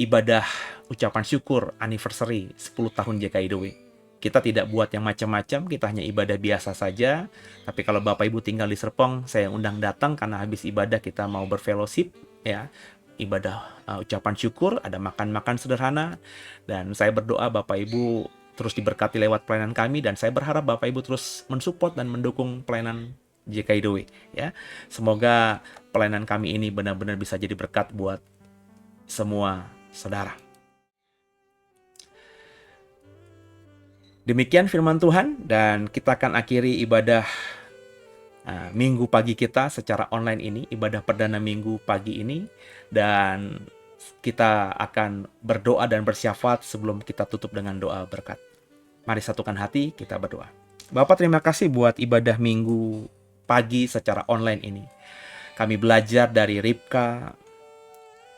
ibadah ucapan syukur anniversary 10 tahun JKIDW. Kita tidak buat yang macam-macam, kita hanya ibadah biasa saja. Tapi kalau Bapak Ibu tinggal di Serpong, saya undang datang karena habis ibadah kita mau berfellowship, ya. Ibadah ucapan syukur, ada makan-makan sederhana, dan saya berdoa Bapak Ibu terus diberkati lewat pelayanan kami, dan saya berharap Bapak Ibu terus mensupport dan mendukung pelayanan JKIDW, ya. Semoga pelayanan kami ini benar-benar bisa jadi berkat buat semua saudara. Demikian firman Tuhan, dan kita akan akhiri ibadah minggu pagi kita secara online ini, ibadah perdana minggu pagi ini, dan kita akan berdoa dan bersyafaat sebelum kita tutup dengan doa berkat. Mari satukan hati, kita berdoa. Bapak, terima kasih buat ibadah minggu pagi secara online ini. Kami belajar dari Ribka.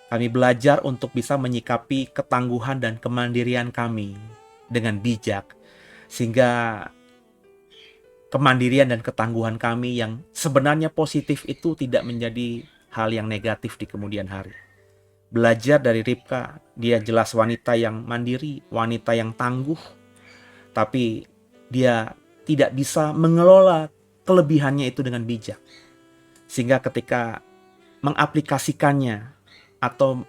Kami belajar untuk bisa menyikapi ketangguhan dan kemandirian kami dengan bijak, sehingga kemandirian dan ketangguhan kami yang sebenarnya positif itu tidak menjadi hal yang negatif di kemudian hari. Belajar dari Ribka, dia jelas wanita yang mandiri, wanita yang tangguh, tapi dia tidak bisa mengelola kelebihannya itu dengan bijak. Sehingga ketika mengaplikasikannya atau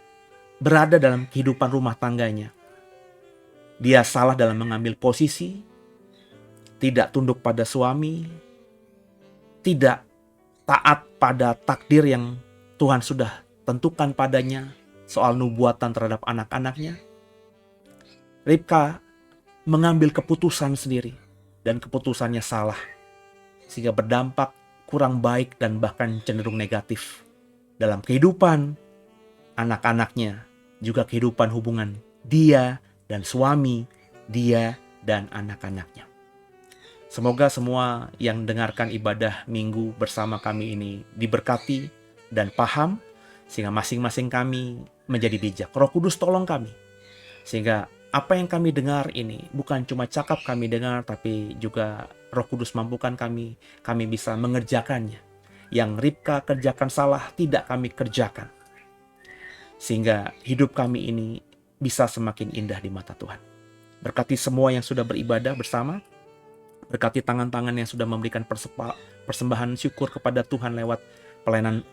berada dalam kehidupan rumah tangganya, dia salah dalam mengambil posisi, tidak tunduk pada suami, tidak taat pada takdir yang Tuhan sudah tentukan padanya soal nubuatan terhadap anak-anaknya. Ribka mengambil keputusan sendiri, dan keputusannya salah, sehingga berdampak kurang baik dan bahkan cenderung negatif dalam kehidupan anak-anaknya, juga kehidupan hubungan dia dan suami, dia dan anak-anaknya. Semoga semua yang dengarkan ibadah minggu bersama kami ini diberkati dan paham, sehingga masing-masing kami menjadi bijak. Roh Kudus tolong kami, sehingga apa yang kami dengar ini bukan cuma cakap kami dengar, tapi juga Roh Kudus mampukan kami bisa mengerjakannya. Yang Ribka kerjakan salah, tidak kami kerjakan. Sehingga hidup kami ini bisa semakin indah di mata Tuhan. Berkati semua yang sudah beribadah bersama. Berkati tangan-tangan yang sudah memberikan persembahan syukur kepada Tuhan lewat pelayanan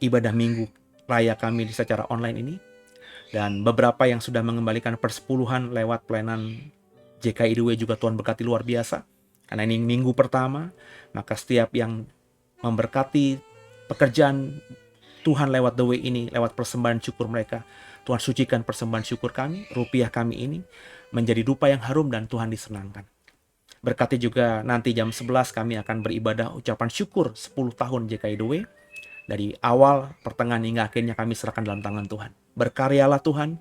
ibadah minggu raya kami secara online ini. Dan beberapa yang sudah mengembalikan persepuluhan lewat pelayanan JKIDW juga Tuhan berkati luar biasa. Karena ini minggu pertama, maka setiap yang memberkati pekerjaan Tuhan lewat The Way ini, lewat persembahan syukur mereka, Tuhan sucikan persembahan syukur kami, rupiah kami ini menjadi dupa yang harum dan Tuhan disenangkan. Berkati juga nanti jam 11 kami akan beribadah ucapan syukur 10 tahun JKIDW. Dari awal, pertengahan hingga akhirnya kami serahkan dalam tangan Tuhan. Berkaryalah Tuhan,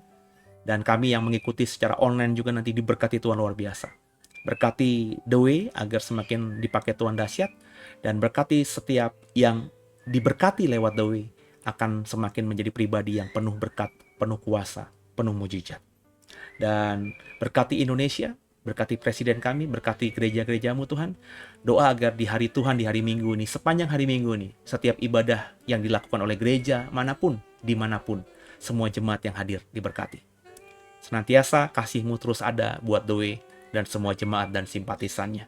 dan kami yang mengikuti secara online juga nanti diberkati Tuhan luar biasa. Berkati The Way agar semakin dipakai Tuhan dahsyat, dan berkati setiap yang diberkati lewat The Way akan semakin menjadi pribadi yang penuh berkat, penuh kuasa, penuh mujizat. Dan berkati Indonesia, berkati presiden kami, berkati gereja-gerejamu Tuhan. Doa agar di hari Tuhan, di hari Minggu ini, sepanjang hari Minggu ini, setiap ibadah yang dilakukan oleh gereja manapun, dimanapun, semua jemaat yang hadir diberkati. Senantiasa kasih-Mu terus ada buat The Way dan semua jemaat dan simpatisannya.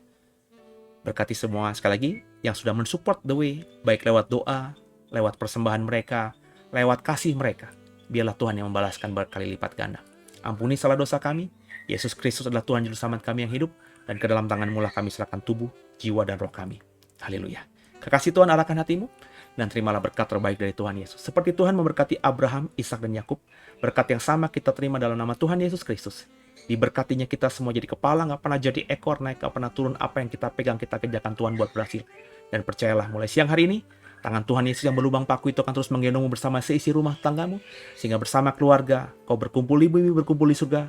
Berkati semua sekali lagi yang sudah mensupport The Way, baik lewat doa, lewat persembahan mereka, lewat kasih mereka. Biarlah Tuhan yang membalaskan berkali lipat ganda. Ampuni salah dosa kami. Yesus Kristus adalah Tuhan Juru Selamat kami yang hidup, dan ke dalam tangan-Mu lah kami serahkan tubuh, jiwa, dan roh kami. Haleluya. Kekasih Tuhan, arahkan hatimu, dan terimalah berkat terbaik dari Tuhan Yesus. Seperti Tuhan memberkati Abraham, Ishak, dan Yakub, berkat yang sama kita terima dalam nama Tuhan Yesus Kristus. Diberkatinya kita semua jadi kepala, gak pernah jadi ekor, naik gak pernah turun. Apa yang kita pegang, kita kerjakan Tuhan buat berhasil. Dan percayalah, mulai siang hari ini, tangan Tuhan Yesus yang berlubang paku itu akan terus menggendongmu bersama seisi rumah tanggamu, sehingga bersama keluarga, kau berkumpul di bumi, berkumpul di surga.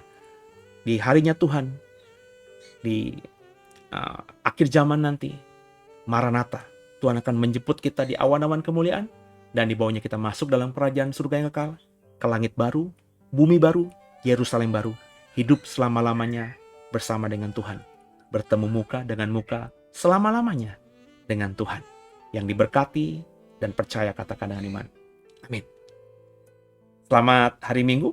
Di harinya Tuhan, di akhir zaman nanti, Maranatha, Tuhan akan menjemput kita di awan-awan kemuliaan, dan di bawahnya kita masuk dalam kerajaan surga yang kekal, ke langit baru, bumi baru, Yerusalem baru, hidup selama-lamanya bersama dengan Tuhan, bertemu muka dengan muka selama-lamanya dengan Tuhan. Yang diberkati dan percaya katakan dengan iman. Amin. Selamat hari Minggu,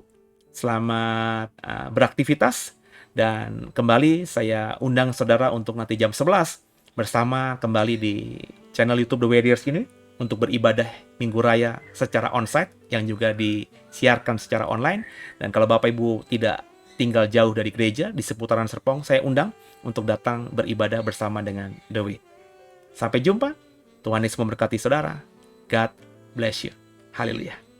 selamat beraktivitas, dan kembali saya undang saudara untuk nanti jam 11 bersama kembali di channel YouTube The Warriors ini untuk beribadah Minggu Raya secara onsite yang juga disiarkan secara online. Dan kalau Bapak Ibu tidak tinggal jauh dari gereja di seputaran Serpong, saya undang untuk datang beribadah bersama dengan The Way. Sampai jumpa. Tuhan Yesus memberkati saudara. God bless you. Haleluya.